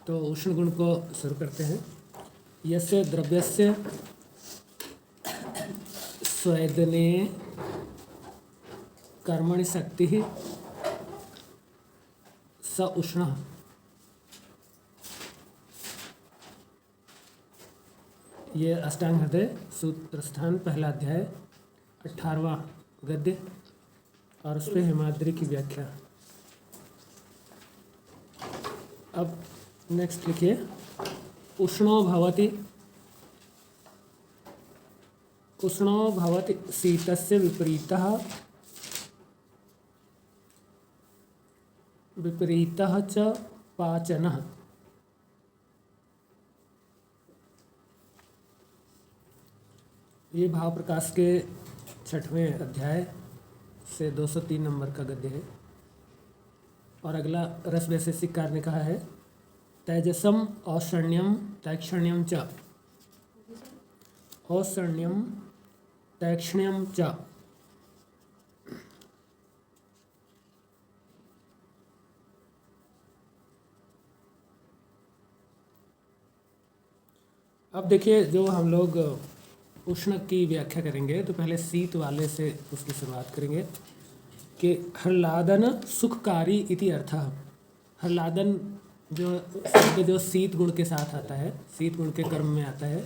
तो उष्ण गुण को शुरू करते हैं। यस्य द्रव्यस्य स्वेदने कर्मणि शक्ति स उष्णः। ये अष्टांग हृदय सूत्रस्थान पहला अध्याय 18वां गद्य और उस पर हेमाद्रि की व्याख्या। अब नेक्स्ट लिखिए। उष्णो भवति शीतस्य विपरीतः च पाचनः। ये भाव प्रकाश के 6वें अध्याय से 203 नंबर का गद्य है। और अगला रस वैशेषिक कार्य ने कहा है तेजसम औषण्यम तैक्षण्यम च। औषण्यम तैक्षण्यम च। अब देखिए, जो हम लोग उष्ण की व्याख्या करेंगे तो पहले शीत वाले से उसकी शुरुआत करेंगे कि हर्लादन सुखकारी इति अर्थः। हर्लादन जो शब्द जो शीत गुण के साथ आता है, शीत गुण के कर्म में आता है,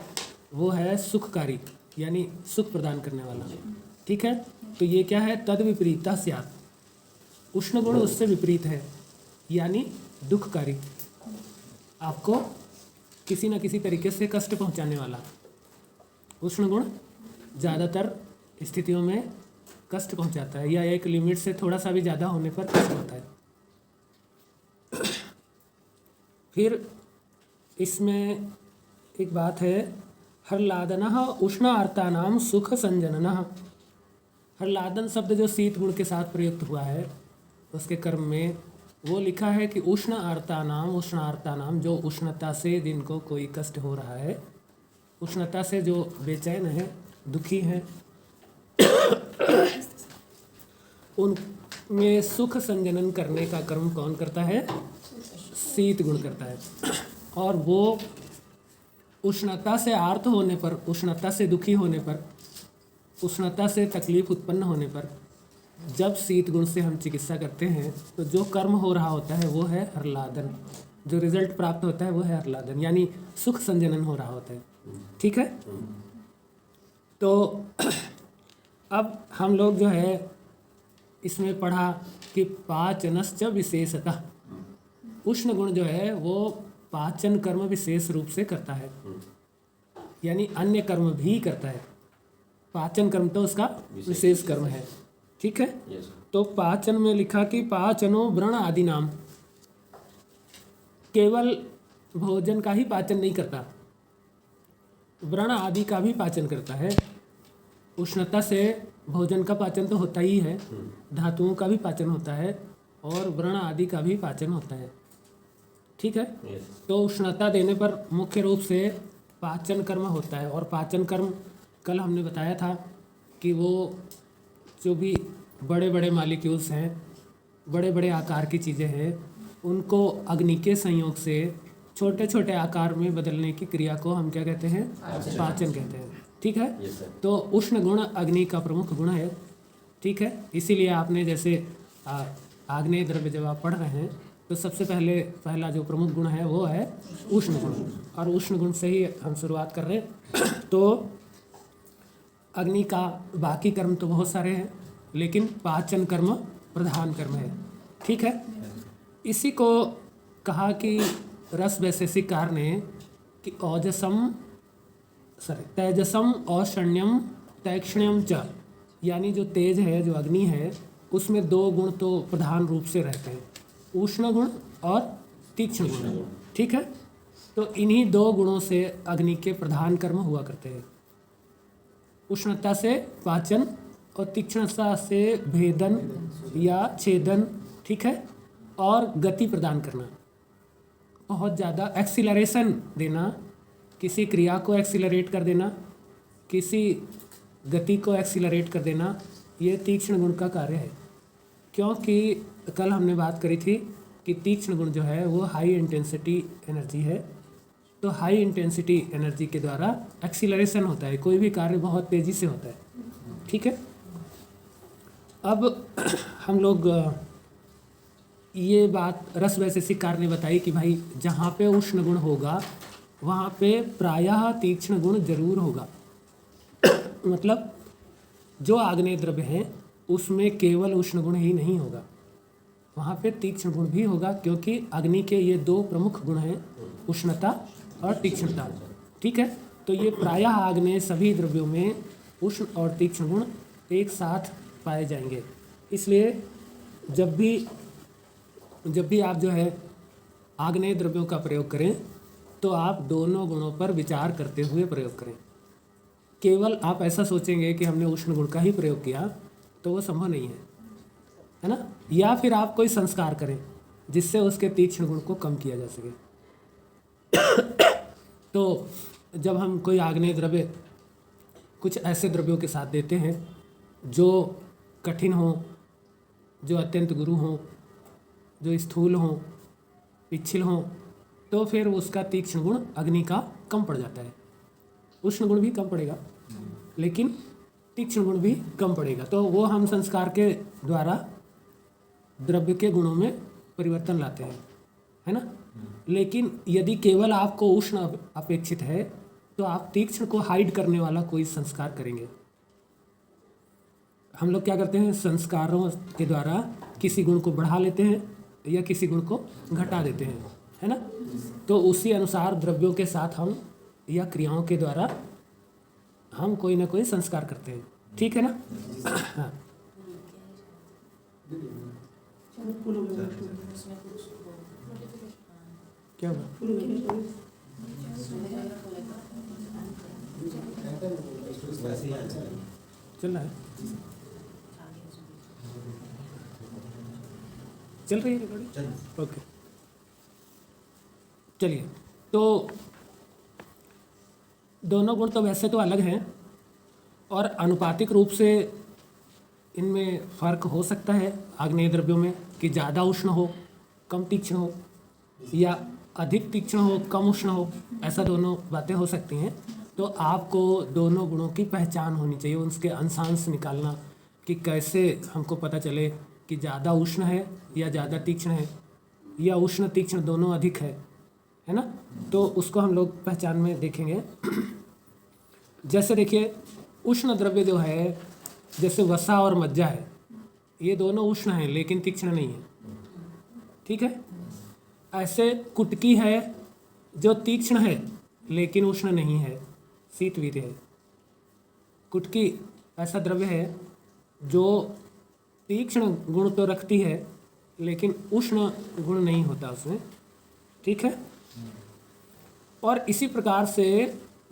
वो है सुखकारी, यानी सुख प्रदान करने वाला। ठीक है, तो ये क्या है? तद विपरीता स्यात्। उष्ण गुण उससे विपरीत है, यानी दुखकारी, आपको किसी न किसी तरीके से कष्ट पहुंचाने वाला। उष्ण गुण ज़्यादातर स्थितियों में कष्ट पहुंचाता है, या एक लिमिट से थोड़ा सा भी ज़्यादा होने पर कष्ट होता है। फिर इसमें एक बात है, हर्लादनः उष्णार्तानां सुख संजननः। हर्लादन शब्द जो शीत गुण के साथ प्रयुक्त हुआ है उसके कर्म में, वो लिखा है कि उष्णार्तानाम, जो उष्णता से जिनको कोई कष्ट हो रहा है, उष्णता से जो बेचैन है, दुखी है, उनमें सुख संजनन करने का कर्म कौन करता है? शीत गुण करता है। और वो उष्णता से आर्त होने पर, उष्णता से दुखी होने पर, उष्णता से तकलीफ उत्पन्न होने पर, जब शीत गुण से हम चिकित्सा करते हैं तो जो कर्म हो रहा होता है वो है हर्लादन। जो रिजल्ट प्राप्त होता है वो है हर्लादन, यानी सुख संजनन हो रहा होता है। ठीक है, तो अब हम लोग जो है इसमें पढ़ा कि पाचनश्च विशेषतः। उष्ण गुण जो है वो पाचन कर्म विशेष रूप से करता है, यानी अन्य कर्म भी करता है। पाचन कर्म तो उसका विशेष कर्म है। ठीक है, तो पाचन में लिखा कि पाचनो व्रण आदि नाम। केवल भोजन का ही पाचन नहीं करता, व्रण आदि का भी पाचन करता है। उष्णता से भोजन का पाचन तो होता ही है, धातुओं का भी पाचन होता है और व्रण आदि का भी पाचन होता है। ठीक है, तो उष्णता देने पर मुख्य रूप से पाचन कर्म होता है। और पाचन कर्म कल हमने बताया था कि वो जो भी बड़े बड़े मालिक्यूल्स हैं, बड़े बड़े आकार की चीज़ें हैं, उनको अग्नि के संयोग से छोटे छोटे आकार में बदलने की क्रिया को हम क्या कहते हैं? पाचन कहते हैं। ठीक है, तो उष्ण गुण अग्नि का प्रमुख गुण है। ठीक है, इसीलिए आपने जैसे आग्नेय द्रव्य जब आप पढ़ रहे हैं तो सबसे पहला जो प्रमुख गुण है वो है उष्ण गुण, और उष्ण गुण से ही हम शुरुआत कर रहे हैं। तो अग्नि का बाकी कर्म तो बहुत सारे हैं, लेकिन पाचन कर्म प्रधान कर्म है। ठीक है, इसी को कहा कि रस वैशेषिक कार ने कि तेजसम औषण्यम तैक्षण्यम च, यानी जो तेज है, जो अग्नि है, उसमें दो गुण तो प्रधान रूप से रहते हैं, उष्ण गुण और तीक्ष्ण गुण। ठीक है, तो इन्हीं दो गुणों से अग्नि के प्रधान कर्म हुआ करते हैं। उष्णता से पाचन और तीक्ष्णता से भेदन या छेदन। ठीक है, और गति प्रदान करना, बहुत ज़्यादा एक्सीलरेशन देना, किसी क्रिया को एक्सीलरेट कर देना, किसी गति को एक्सीलरेट कर देना, ये तीक्ष्ण गुण का कार्य है। क्योंकि कल हमने बात करी थी कि तीक्ष्ण गुण जो है वो हाई इंटेंसिटी एनर्जी है। तो हाई इंटेंसिटी एनर्जी के द्वारा एक्सीलरेशन होता है, कोई भी कार्य बहुत तेज़ी से होता है। ठीक है, अब हम लोग ये बात रस वैशेषिक कार्य ने बताई कि भाई जहाँ पे उष्ण गुण होगा वहाँ पे प्रायः तीक्ष्ण गुण जरूर होगा। मतलब जो आग्नेय द्रव्य हैं उसमें केवल उष्ण गुण ही नहीं होगा, वहाँ पे तीक्ष्ण गुण भी होगा, क्योंकि अग्नि के ये दो प्रमुख गुण हैं, उष्णता और तीक्ष्णता। ठीक है, तो ये प्रायः आग्नेय सभी द्रव्यों में उष्ण और तीक्ष्ण गुण एक साथ पाए जाएंगे। इसलिए जब भी आप जो है आग्नेय द्रव्यों का प्रयोग करें तो आप दोनों गुणों पर विचार करते हुए प्रयोग करें। केवल आप ऐसा सोचेंगे कि हमने उष्ण गुण का ही प्रयोग किया तो वो संभव नहीं है ना। या फिर आप कोई संस्कार करें जिससे उसके तीक्ष्ण गुण को कम किया जा सके। तो जब हम कोई आग्नेय द्रव्य कुछ ऐसे द्रव्यों के साथ देते हैं जो कठिन हो, जो अत्यंत गुरु हो, जो स्थूल हो, पिछल हो, तो फिर उसका तीक्ष्ण गुण अग्नि का कम पड़ जाता है। उष्ण गुण भी कम पड़ेगा लेकिन तीक्ष्ण गुण भी कम पड़ेगा। तो वो हम संस्कार के द्वारा द्रव्य के गुणों में परिवर्तन लाते हैं, है ना। लेकिन यदि केवल आपको उष्ण अपेक्षित है तो आप तीक्ष्ण को हाइड करने वाला कोई संस्कार करेंगे। हम लोग क्या करते हैं, संस्कारों के द्वारा किसी गुण को बढ़ा लेते हैं या किसी गुण को घटा देते हैं, है ना। तो उसी अनुसार द्रव्यों के साथ हम या क्रियाओं के द्वारा हम कोई ना कोई संस्कार करते हैं। ठीक है ना। हाँ, क्या हुआ? चल रहा है, चल रही है रिकॉर्डिंग? ओके, चलिए। तो दोनों गुण तो वैसे तो अलग हैं और अनुपातिक रूप से इनमें फ़र्क हो सकता है आग्नेय द्रव्यों में कि ज़्यादा उष्ण हो कम तीक्ष्ण हो, या अधिक तीक्ष्ण हो कम उष्ण हो, ऐसा दोनों बातें हो सकती हैं। तो आपको दोनों गुणों की पहचान होनी चाहिए, उनके अंशांश निकालना कि कैसे हमको पता चले कि ज़्यादा उष्ण है या ज़्यादा तीक्ष्ण है, या उष्ण तीक्ष्ण दोनों अधिक है ना। तो उसको हम लोग पहचान में देखेंगे। जैसे देखिए, उष्ण द्रव्य जो है जैसे वसा और मज्जा है, ये दोनों उष्ण हैं लेकिन तीक्ष्ण नहीं है। ठीक है, ऐसे कुटकी है जो तीक्ष्ण है लेकिन उष्ण नहीं है, शीतवीर्य है। कुटकी ऐसा द्रव्य है जो तीक्ष्ण गुण तो रखती है लेकिन उष्ण गुण नहीं होता उसमें। ठीक है, और इसी प्रकार से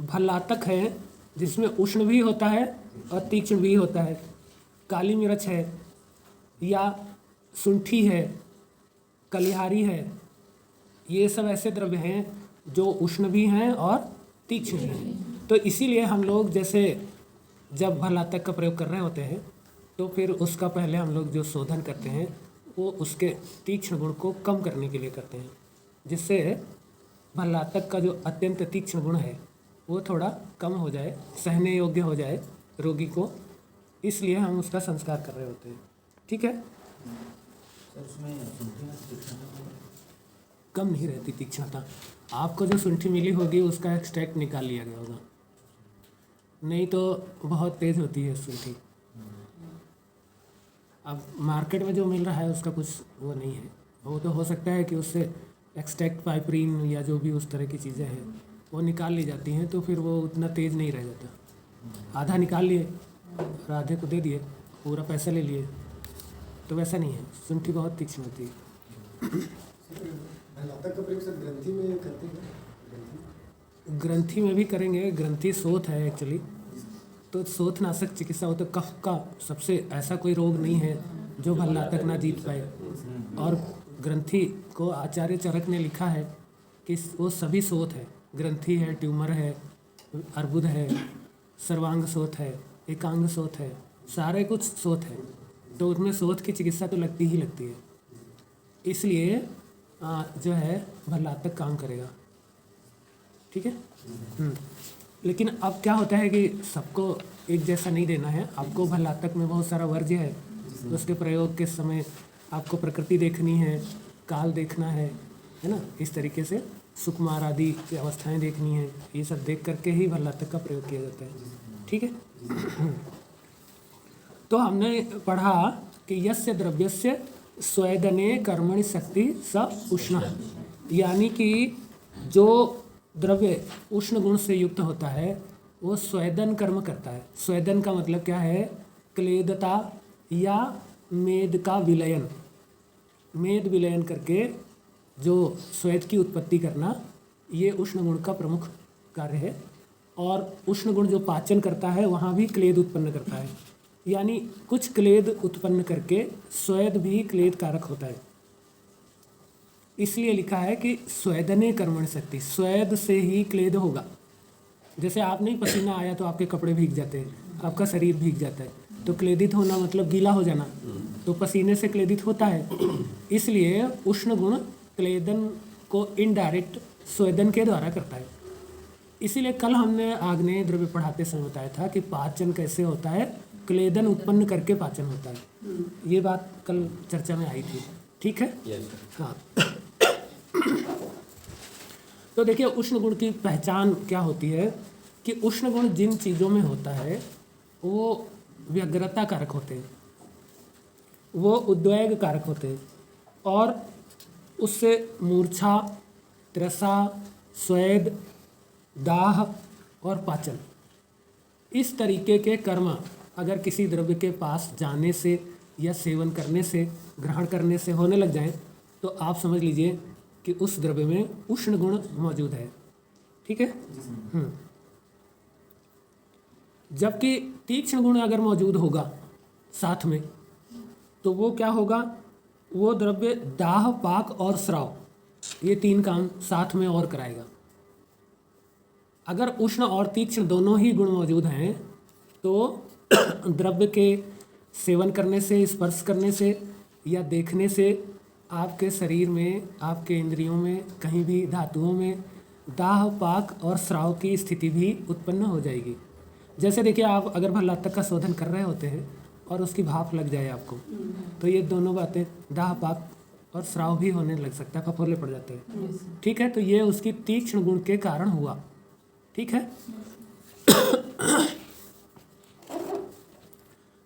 भल्लातक है जिसमें उष्ण भी होता है और तीक्ष्ण भी होता है। काली मिर्च है या सुंठी है, कलिहारी है, ये सब ऐसे द्रव्य हैं जो उष्ण भी हैं और तीक्ष्ण भी हैं। तो इसीलिए हम लोग जैसे जब भल्लातक का प्रयोग कर रहे होते हैं तो फिर उसका पहले हम लोग जो शोधन करते हैं वो उसके तीक्ष्ण गुण को कम करने के लिए करते हैं, जिससे भल्लातक का जो अत्यंत तीक्ष्ण गुण है वो थोड़ा कम हो जाए, सहने योग्य हो जाए रोगी को। इसलिए हम उसका संस्कार कर रहे होते हैं। ठीक है, कम नहीं रहती तीक्ष्णता। आपको जो सुंठी मिली होगी उसका एक्सट्रैक्ट निकाल लिया गया होगा, नहीं तो बहुत तेज़ होती है सुंठी। अब मार्केट में जो मिल रहा है उसका कुछ वो नहीं है, वो तो हो सकता है कि उससे एक्सट्रैक्ट पाइपरीन या जो भी उस तरह की चीज़ें हैं वो निकाल ली जाती हैं, तो फिर वो उतना तेज़ नहीं रह जाता। आधा निकाल लिए और आधे को दे दिए, पूरा पैसा ले लिए, तो वैसा नहीं है। सुंठी बहुत तीक्ष्ण होती है। ग्रंथि में करते हैं, ग्रंथि में भी करेंगे। ग्रंथि शोथ है एक्चुअली, तो शोथनाशक चिकित्सा हो तो कफ का सबसे ऐसा कोई रोग नहीं है जो भल्लातक ना जीत पाए। और ग्रंथि को आचार्य चरक ने लिखा है कि वो सभी शोथ है, ग्रंथि है, ट्यूमर है, अर्बुद है, सर्वांग शोथ है, एकांग शोथ है, सारे कुछ शोथ है। तो उसमें शोथ की चिकित्सा तो लगती ही लगती है। इसलिए जो है भल्लातक काम करेगा। ठीक है। लेकिन अब क्या होता है कि सबको एक जैसा नहीं देना है। आपको भल्लातक में बहुत सारा वर्ज्य है, तो उसके प्रयोग के समय आपको प्रकृति देखनी है, काल देखना है ना, इस तरीके से सुकुमार आदि की अवस्थाएं देखनी है। ये सब देख करके ही भल्लातक का प्रयोग किया जाता है। ठीक है। तो हमने पढ़ा कि यस्य द्रव्यस्य स्वेदने कर्मणि शक्ति स उष्ण, यानी कि जो द्रव्य उष्ण गुण से युक्त होता है वो स्वेदन कर्म करता है। स्वेदन का मतलब क्या है? क्लेदता या मेद का विलयन, मेद विलयन करके जो स्वेद की उत्पत्ति करना, ये उष्ण गुण का प्रमुख कार्य है। और उष्ण गुण जो पाचन करता है वहाँ भी क्लेद उत्पन्न करता है, यानी कुछ क्लेद उत्पन्न करके स्वेद भी क्लेद कारक होता है। इसलिए लिखा है कि स्वेदने कर्मणि शक्ति, स्वेद से ही क्लेद होगा। जैसे आप नहीं, पसीना आया तो आपके कपड़े भीग जाते हैं, आपका शरीर भीग जाता है, तो क्लेदित होना मतलब गीला हो जाना, तो पसीने से क्लेदित होता है। इसलिए उष्ण गुण क्लेदन को इनडायरेक्ट स्वेदन के द्वारा करता है। इसीलिए कल हमने आग्नेय द्रव्य पढ़ाते समय बताया था कि पाचन कैसे होता है, क्लेदन उत्पन्न करके पाचन होता है। ये बात कल चर्चा में आई थी। ठीक है। हाँ। तो देखिए उष्ण गुण की पहचान क्या होती है कि उष्ण गुण जिन चीज़ों में होता है वो व्यग्रता कारक होते हैं, वो उद्वेग कारक होते हैं, और उससे मूर्छा, त्रसा, स्वेद, दाह और पाचन, इस तरीके के कर्म अगर किसी द्रव्य के पास जाने से या सेवन करने से, ग्रहण करने से होने लग जाएं, तो आप समझ लीजिए कि उस द्रव्य में उष्ण गुण मौजूद है। ठीक है। जबकि तीक्ष्ण गुण अगर मौजूद होगा साथ में, तो वो क्या होगा? वो द्रव्य दाह, पाक और स्राव, ये तीन काम साथ में और कराएगा। अगर उष्ण और तीक्ष्ण दोनों ही गुण मौजूद हैं तो द्रव्य के सेवन करने से, स्पर्श करने से या देखने से आपके शरीर में, आपके इंद्रियों में, कहीं भी धातुओं में दाह, पाक और स्राव की स्थिति भी उत्पन्न हो जाएगी। जैसे देखिए, आप अगर भल्लातक का शोधन कर रहे होते हैं और उसकी भाप लग जाए आपको, तो ये दोनों बातें, दाह, पाक और स्राव भी होने लग सकता है, फफोले पड़ जाते हैं। ठीक है। तो ये उसकी तीक्ष्ण गुण के कारण हुआ। ठीक है।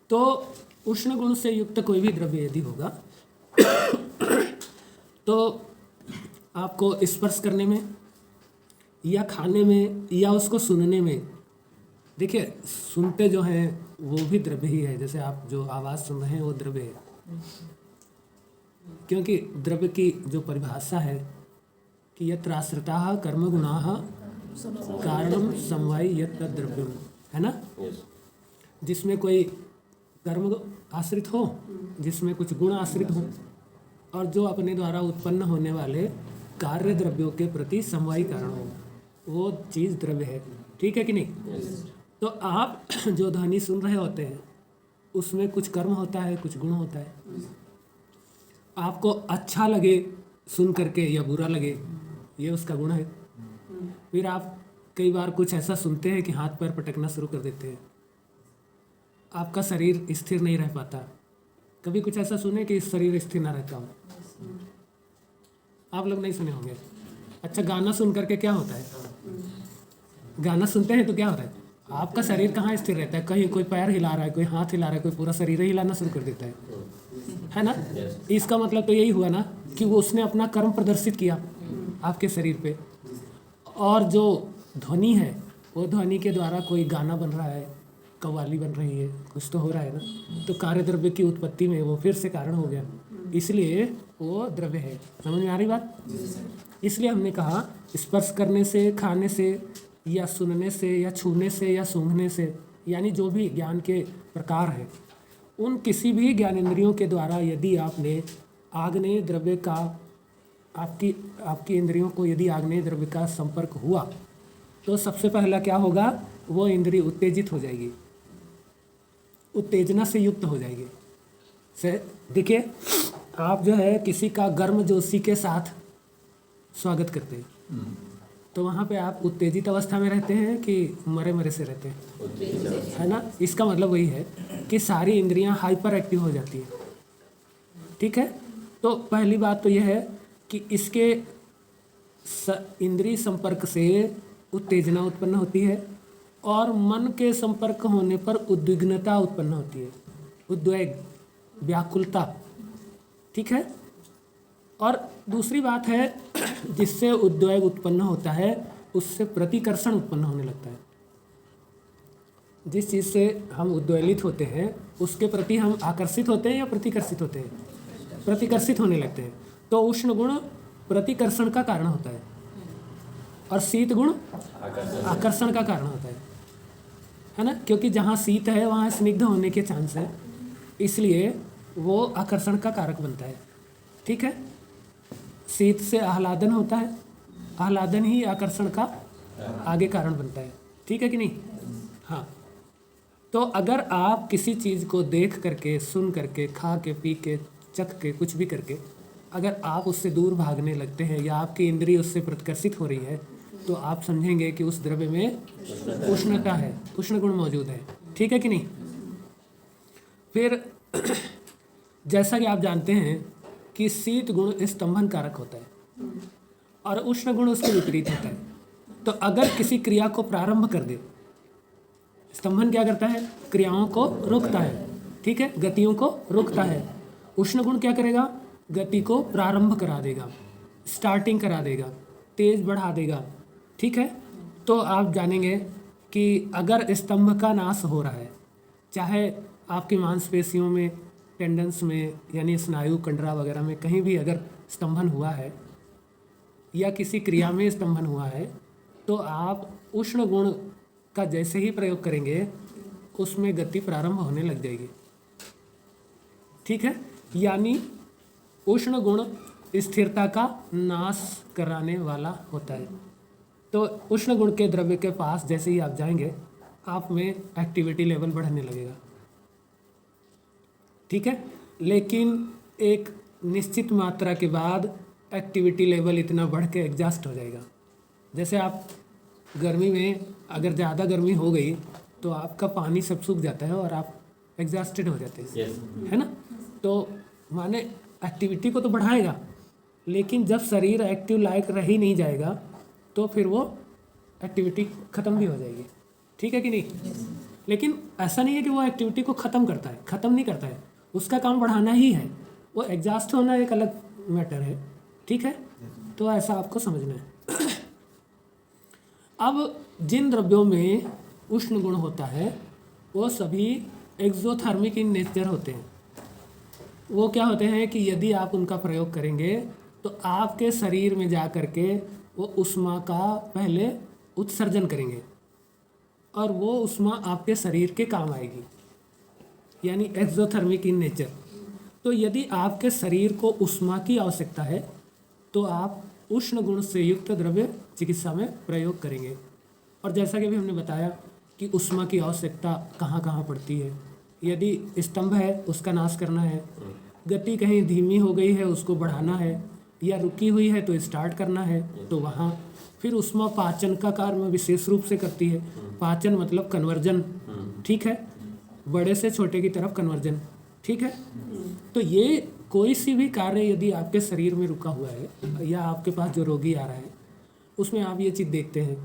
तो उष्ण गुण से युक्त कोई भी द्रव्य यदि होगा तो आपको स्पर्श करने में या खाने में या उसको सुनने में, देखिए सुनते जो हैं वो भी द्रव्य ही है। जैसे आप जो आवाज़ सुन रहे हैं वो द्रव्य है, क्योंकि द्रव्य की जो परिभाषा है कि यत्र आश्रिताः कर्म गुणाः कारणम समवायी यत् द्रव्यम, है ना। जिसमें कोई कर्म आश्रित हो, जिसमें कुछ गुण आश्रित हो, और जो अपने द्वारा उत्पन्न होने वाले कार्य द्रव्यों के प्रति समवायी कारण हो, वो चीज़ द्रव्य है। ठीक है कि नहीं। तो आप जो ध्वनि सुन रहे होते हैं उसमें कुछ कर्म होता है, कुछ गुण होता है। आपको अच्छा लगे सुन करके या बुरा लगे, ये उसका गुण है। फिर आप कई बार कुछ ऐसा सुनते हैं कि हाथ पैर पटकना शुरू कर देते हैं, आपका शरीर स्थिर नहीं रह पाता। कभी कुछ ऐसा सुने कि शरीर स्थिर ना रहता हो? आप लोग नहीं सुने होंगे। अच्छा, गाना सुन करके क्या होता है? गाना सुनते हैं तो क्या होता है? आपका शरीर कहाँ स्थिर रहता है? कहीं कोई पैर हिला रहा है, कोई हाथ हिला रहा है, कोई पूरा शरीर हिलाना शुरू कर देता है ना। इसका मतलब तो यही हुआ ना कि वो उसने अपना कर्म प्रदर्शित किया आपके शरीर पे। और जो ध्वनि है वो ध्वनि के द्वारा कोई गाना बन रहा है, कव्वाली बन रही है, कुछ तो हो रहा है ना। तो कार्य द्रव्य की उत्पत्ति में वो फिर से कारण हो गया, इसलिए वो द्रव्य है। समझ में आ रही बात? इसलिए हमने कहा स्पर्श करने से, खाने से या सुनने से या छूने से या सूंघने से, यानी जो भी ज्ञान के प्रकार हैं, उन किसी भी ज्ञानेंद्रियों के द्वारा यदि आपने आग्नेय द्रव्य का, आपकी इंद्रियों को यदि आग्नेय द्रव्य का संपर्क हुआ, तो सबसे पहला क्या होगा? वो इंद्रिय उत्तेजित हो जाएगी, उत्तेजना से युक्त हो जाएगी। से देखिए, आप जो है किसी का गर्म जोशी के साथ स्वागत करते हैं। तो वहाँ पे आप उत्तेजित अवस्था में रहते हैं कि मरे मरे से रहते हैं, है ना। इसका मतलब वही है कि सारी इंद्रियां हाइपर एक्टिव हो जाती है। ठीक है, तो पहली बात तो यह है कि इसके इंद्रिय संपर्क से उत्तेजना उत्पन्न होती है और मन के संपर्क होने पर उद्विग्नता उत्पन्न होती है, उद्वेग, व्याकुलता। ठीक है, और दूसरी बात है जिससे उद्वेग उत्पन्न होता है उससे प्रतिकर्षण उत्पन्न होने लगता है। जिस चीज़ से हम उद्वेलित होते हैं उसके प्रति हम आकर्षित होते हैं या प्रतिकर्षित होते हैं, प्रतिकर्षित होने लगते हैं। तो उष्ण गुण प्रतिकर्षण का कारण होता है और शीत गुण आकर्षण का कारण होता है ना, क्योंकि जहाँ शीत है वहाँ स्निग्ध होने के चांस है, इसलिए वो आकर्षण का कारक बनता है। ठीक है, शीत से आह्लादन होता है, आह्लादन ही आकर्षण का आगे कारण बनता है। ठीक है कि नहीं। हाँ, तो अगर आप किसी चीज़ को देख करके, सुन करके, खा के, पी के, चख के, कुछ भी करके अगर आप उससे दूर भागने लगते हैं या आपकी इंद्रिय उससे प्रतिकर्षित हो रही है तो आप समझेंगे कि उस द्रव्य में उष्णता है, उष्ण गुण मौजूद है। ठीक है कि नहीं। फिर जैसा कि आप जानते हैं कि शीत गुण स्तंभन कारक होता है और उष्ण गुण उसके विपरीत होता है। तो अगर किसी क्रिया को प्रारंभ कर दे, स्तंभन क्या करता है, क्रियाओं को रोकता है। ठीक है, गतियों को रोकता है। उष्ण गुण क्या करेगा, गति को प्रारंभ करा देगा, स्टार्टिंग करा देगा, तेज बढ़ा देगा। ठीक है, तो आप जानेंगे कि अगर स्तंभ का नाश हो रहा है, चाहे आपकी मांसपेशियों में, टेंडन्स में, यानी स्नायु कंडरा वगैरह में कहीं भी अगर स्तंभन हुआ है या किसी क्रिया में स्तंभन हुआ है, तो आप उष्ण गुण का जैसे ही प्रयोग करेंगे उसमें गति प्रारंभ होने लग जाएगी। ठीक है, यानी उष्ण गुण स्थिरता का नाश कराने वाला होता है। तो उष्ण गुण के द्रव्य के पास जैसे ही आप जाएंगे आप में एक्टिविटी लेवल बढ़ने लगेगा। ठीक है, लेकिन एक निश्चित मात्रा के बाद एक्टिविटी लेवल इतना बढ़ के एग्जॉस्ट हो जाएगा। जैसे आप गर्मी में अगर ज़्यादा गर्मी हो गई तो आपका पानी सब सूख जाता है और आप एग्जॉस्टेड हो जाते हैं। है ना। तो माने एक्टिविटी को तो बढ़ाएगा, लेकिन जब शरीर एक्टिव लायक रह ही नहीं जाएगा तो फिर वो एक्टिविटी ख़त्म भी हो जाएगी। ठीक है कि नहीं। लेकिन ऐसा नहीं है कि वो एक्टिविटी को ख़त्म करता है, ख़त्म नहीं करता है, उसका काम बढ़ाना ही है। वो एग्जॉस्ट होना एक अलग मैटर है। ठीक है, तो ऐसा आपको समझना है। अब जिन द्रव्यों में उष्ण गुण होता है वो सभी एक्सोथर्मिक इन नेचर होते हैं। वो क्या होते हैं कि यदि आप उनका प्रयोग करेंगे तो आपके शरीर में जा कर के वो उष्मा का पहले उत्सर्जन करेंगे और वो उष्मा आपके शरीर के काम आएगी, यानी एक्सोथर्मिक इन नेचर। तो यदि आपके शरीर को उष्मा की आवश्यकता है तो आप उष्ण गुण से युक्त द्रव्य चिकित्सा में प्रयोग करेंगे। और जैसा कि अभी हमने बताया कि उष्मा की आवश्यकता कहाँ कहाँ पड़ती है। यदि स्तंभ है उसका नाश करना है, गति कहीं धीमी हो गई है उसको बढ़ाना है, या रुकी हुई है तो स्टार्ट करना है, तो वहाँ फिर उष्मा पाचन का कार्य विशेष रूप से करती है। पाचन मतलब कन्वर्जन। ठीक है, बड़े से छोटे की तरफ कन्वर्जन। ठीक है, तो ये कोई सी भी कार्य यदि आपके शरीर में रुका हुआ है या आपके पास जो रोगी आ रहा है उसमें आप ये चीज़ देखते हैं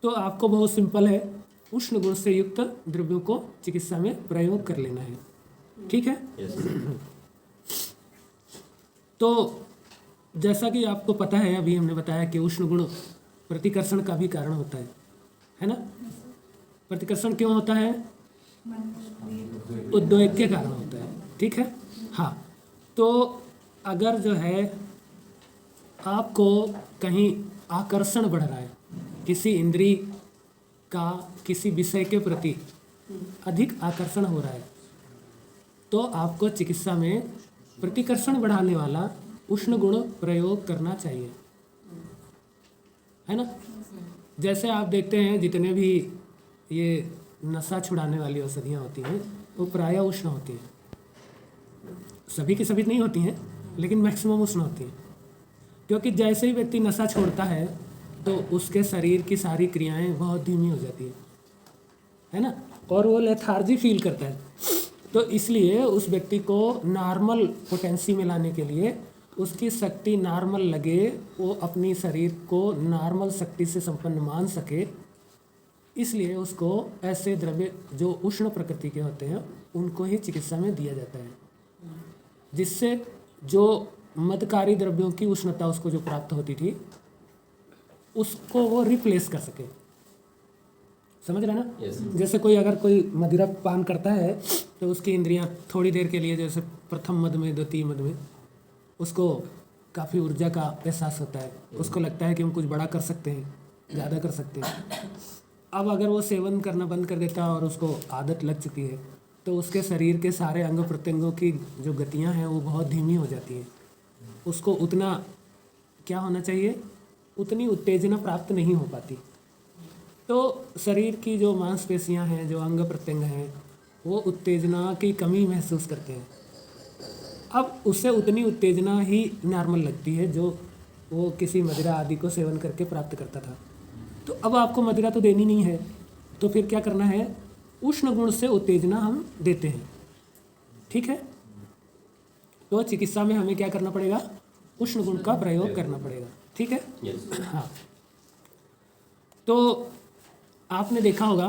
तो आपको बहुत सिंपल है, उष्ण गुण से युक्त द्रव्यों को चिकित्सा में प्रयोग कर लेना है। ठीक है। तो जैसा कि आपको पता है, अभी हमने बताया कि उष्ण गुण प्रतिकर्षण का भी कारण होता है ना। प्रतिकर्षण क्यों होता है, उद्वेग के कारण होता है। ठीक है। हाँ, तो अगर जो है आपको कहीं आकर्षण बढ़ रहा है, किसी इंद्रिय का किसी विषय के प्रति अधिक आकर्षण हो रहा है, तो आपको चिकित्सा में प्रतिकर्षण बढ़ाने वाला उष्ण गुण प्रयोग करना चाहिए, है ना। जैसे आप देखते हैं जितने भी ये नशा छुड़ाने वाली औषधियाँ होती हैं वो प्रायः उष्ण होती हैं। सभी की सभी नहीं होती हैं, लेकिन मैक्सिमम उष्ण होती हैं। क्योंकि जैसे ही व्यक्ति नशा छोड़ता है तो उसके शरीर की सारी क्रियाएं बहुत धीमी हो जाती है ना, और वो लेथार्जी फील करता है। तो इसलिए उस व्यक्ति को नॉर्मल पोटेंसी में लाने के लिए, उसकी शक्ति नॉर्मल लगे, वो अपनी शरीर को नॉर्मल शक्ति से संपन्न मान सके, इसलिए उसको ऐसे द्रव्य जो उष्ण प्रकृति के होते हैं उनको ही चिकित्सा में दिया जाता है, जिससे जो मदकारी द्रव्यों की उष्णता उसको जो प्राप्त होती थी उसको वो रिप्लेस कर सके। समझ रहे हैं ना? Yes. जैसे कोई अगर कोई मदिरा पान करता है तो उसकी इंद्रियां थोड़ी देर के लिए, जैसे प्रथम मद में, द्वितीय मद में, उसको काफ़ी ऊर्जा का एहसास होता है, उसको लगता है कि हम कुछ बड़ा कर सकते हैं, ज़्यादा कर सकते हैं। अब अगर वो सेवन करना बंद कर देता है और उसको आदत लग चुकी है तो उसके शरीर के सारे अंग प्रत्यंगों की जो गतियां हैं वो बहुत धीमी हो जाती हैं। उसको उतना क्या होना चाहिए, उतनी उत्तेजना प्राप्त नहीं हो पाती। तो शरीर की जो मांसपेशियां हैं, जो अंग प्रत्यंग हैं, वो उत्तेजना की कमी महसूस करते हैं। अब उससे उतनी उत्तेजना ही नॉर्मल लगती है जो वो किसी मदिरा आदि को सेवन करके प्राप्त करता था। तो अब आपको मदिरा तो देनी नहीं है, तो फिर क्या करना है, उष्ण गुण से उत्तेजना हम देते हैं। ठीक है, तो चिकित्सा में हमें क्या करना पड़ेगा, उष्ण गुण का प्रयोग करना पड़ेगा। ठीक है। Yes. हाँ, तो आपने देखा होगा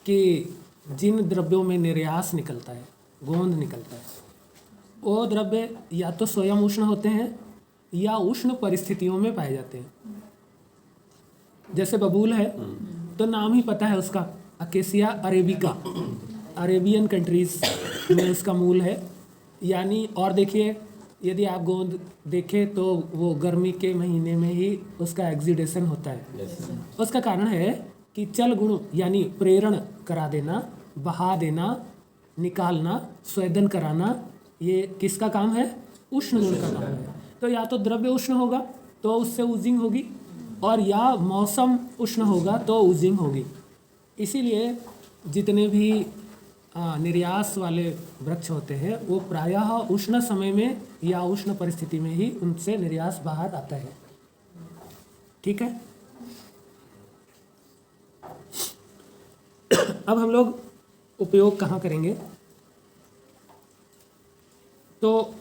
कि जिन द्रव्यों में निर्यास निकलता है, गोंद निकलता है, वो द्रव्य या तो स्वयं उष्ण होते हैं या उष्ण परिस्थितियों में पाए जाते हैं। जैसे बबूल है तो नाम ही पता है उसका, अकेसिया अरेबिका, अरेबियन कंट्रीज में उसका मूल है। यानी और देखिए, यदि आप गोंद देखें तो वो गर्मी के महीने में ही उसका एक्सीडेशन होता है। Yes. उसका कारण है कि चल गुण यानी प्रेरण करा देना, बहा देना, निकालना, स्वेदन कराना, ये किसका काम है, उष्ण गुण का काम है। तो या तो द्रव्य उष्ण होगा तो उससे ऊजिंग होगी, और या मौसम उष्ण होगा तो ऊजिंग होगी। इसीलिए जितने भी निर्यास वाले वृक्ष होते हैं वो प्रायः उष्ण समय में या उष्ण परिस्थिति में ही उनसे निर्यास बाहर आता है। ठीक है। अब हम लोग उपयोग कहाँ करेंगे, तो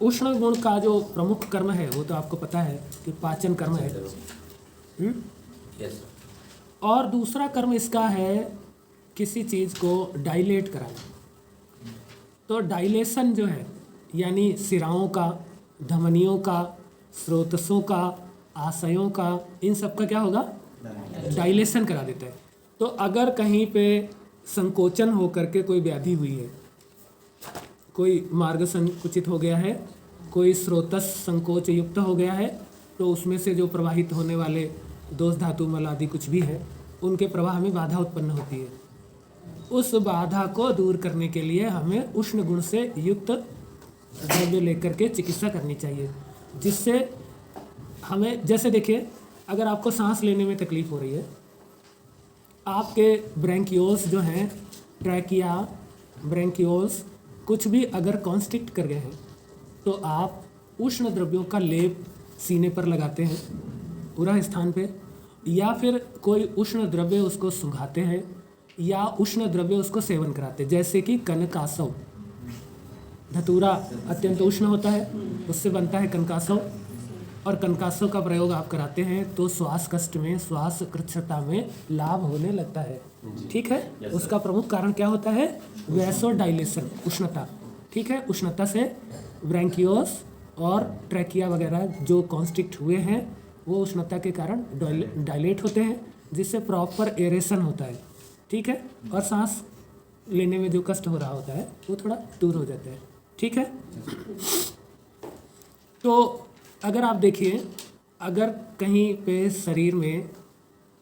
उष्ण गुण का जो प्रमुख कर्म है वो तो आपको पता है कि पाचन कर्म है। Yes. और दूसरा कर्म इसका है किसी चीज़ को डाइलेट कराना। तो डाइलेशन जो है यानी सिराओं का, धमनियों का, स्रोतसों का, आशयों का, इन सब का क्या होगा, डाइलेशन करा देता है। तो अगर कहीं पे संकोचन हो करके कोई व्याधि हुई है, कोई मार्ग संकुचित हो गया है, कोई स्रोतस संकोच युक्त हो गया है, तो उसमें से जो प्रवाहित होने वाले दोष धातु मल आदि कुछ भी है उनके प्रवाह में बाधा उत्पन्न होती है। उस बाधा को दूर करने के लिए हमें उष्ण गुण से युक्त द्रव्य लेकर के चिकित्सा करनी चाहिए, जिससे हमें, जैसे देखिए, अगर आपको सांस लेने में तकलीफ हो रही है, आपके ब्रैंकियोल्स जो हैं, ट्रैकिया, ब्रैंकियोल्स कुछ भी अगर कॉन्स्ट्रिक्ट कर गए हैं तो आप उष्ण द्रव्यों का लेप सीने पर लगाते हैं पूरा स्थान पे, या फिर कोई उष्ण द्रव्य उसको सुंघाते हैं या उष्ण द्रव्य उसको सेवन कराते हैं। जैसे कि कनकासव, धतूरा अत्यंत उष्ण होता है, उससे बनता है कनकासव, और कनकासव का प्रयोग आप कराते हैं तो श्वास कष्ट में, श्वास कृच्छता में लाभ होने लगता है। ठीक है। Yes, उसका प्रमुख कारण क्या होता है, वैसोडाइलेशन, उष्णता। ठीक है। उष्णता से ब्रैंकियोस और ट्रैकिया वगैरह जो कॉन्स्ट्रिक्ट हुए हैं वो उष्णता के कारण डायलेट होते हैं, जिससे प्रॉपर एरेशन होता है। ठीक है। और सांस लेने में जो कष्ट हो रहा होता है वो थोड़ा दूर हो जाता है। ठीक है। तो अगर आप देखिए, अगर कहीं पे शरीर में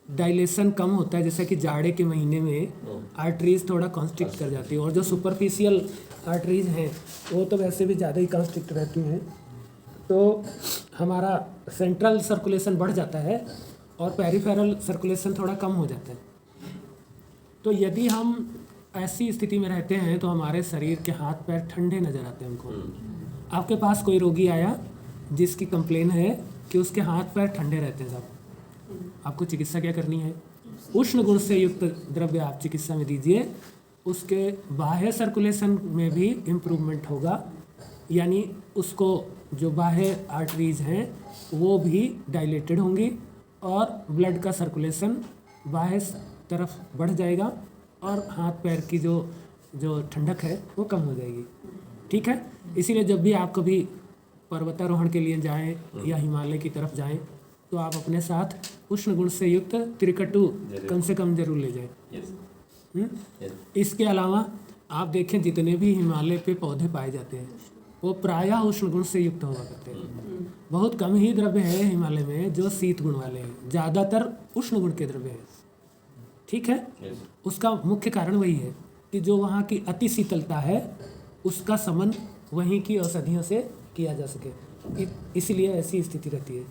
डाइलेशन कम होता है, जैसे कि जाड़े के महीने में आर्टरीज थोड़ा कॉन्स्ट्रिक्ट कर जाती है, और जो सुपरफिशियल आर्टरीज हैं वो तो वैसे भी ज़्यादा ही कॉन्स्ट्रिक्ट रहती हैं, तो हमारा सेंट्रल सर्कुलेशन बढ़ जाता है और पेरिफेरल सर्कुलेशन थोड़ा कम हो जाता है। तो यदि हम ऐसी स्थिति में रहते हैं तो हमारे शरीर के हाथ पैर ठंडे नज़र आते हैं हमको। आपके पास कोई रोगी आया जिसकी कंप्लेन है कि उसके हाथ पैर ठंडे रहते हैं साहब, आपको चिकित्सा क्या करनी है? उष्ण गुण से युक्त द्रव्य आप चिकित्सा में दीजिए, उसके बाह्य सर्कुलेशन में भी इम्प्रूवमेंट होगा, यानी उसको जो बाह्य आर्टरीज हैं वो भी डायलेटेड होंगी और ब्लड का सर्कुलेशन बाह्य तरफ बढ़ जाएगा और हाथ पैर की जो ठंडक है वो कम हो जाएगी। ठीक है, इसीलिए जब भी आप कभी पर्वतारोहण के लिए जाएं या हिमालय की तरफ जाएं तो आप अपने साथ उष्ण गुण से युक्त त्रिकटु कम से कम जरूर ले जाएं। yes. इसके अलावा आप देखें जितने भी हिमालय पे पौधे पाए जाते हैं वो प्रायः उष्ण गुण से युक्त हुआ करते हैं। बहुत कम ही द्रव्य है हिमालय में जो शीत गुण वाले हैं, ज़्यादातर उष्ण गुण के द्रव्य हैं। ठीक है, yes. उसका मुख्य कारण वही है कि जो वहाँ की अति शीतलता है उसका शमन वहीं की औषधियों से किया जा सके, इसलिए ऐसी स्थिति रहती है।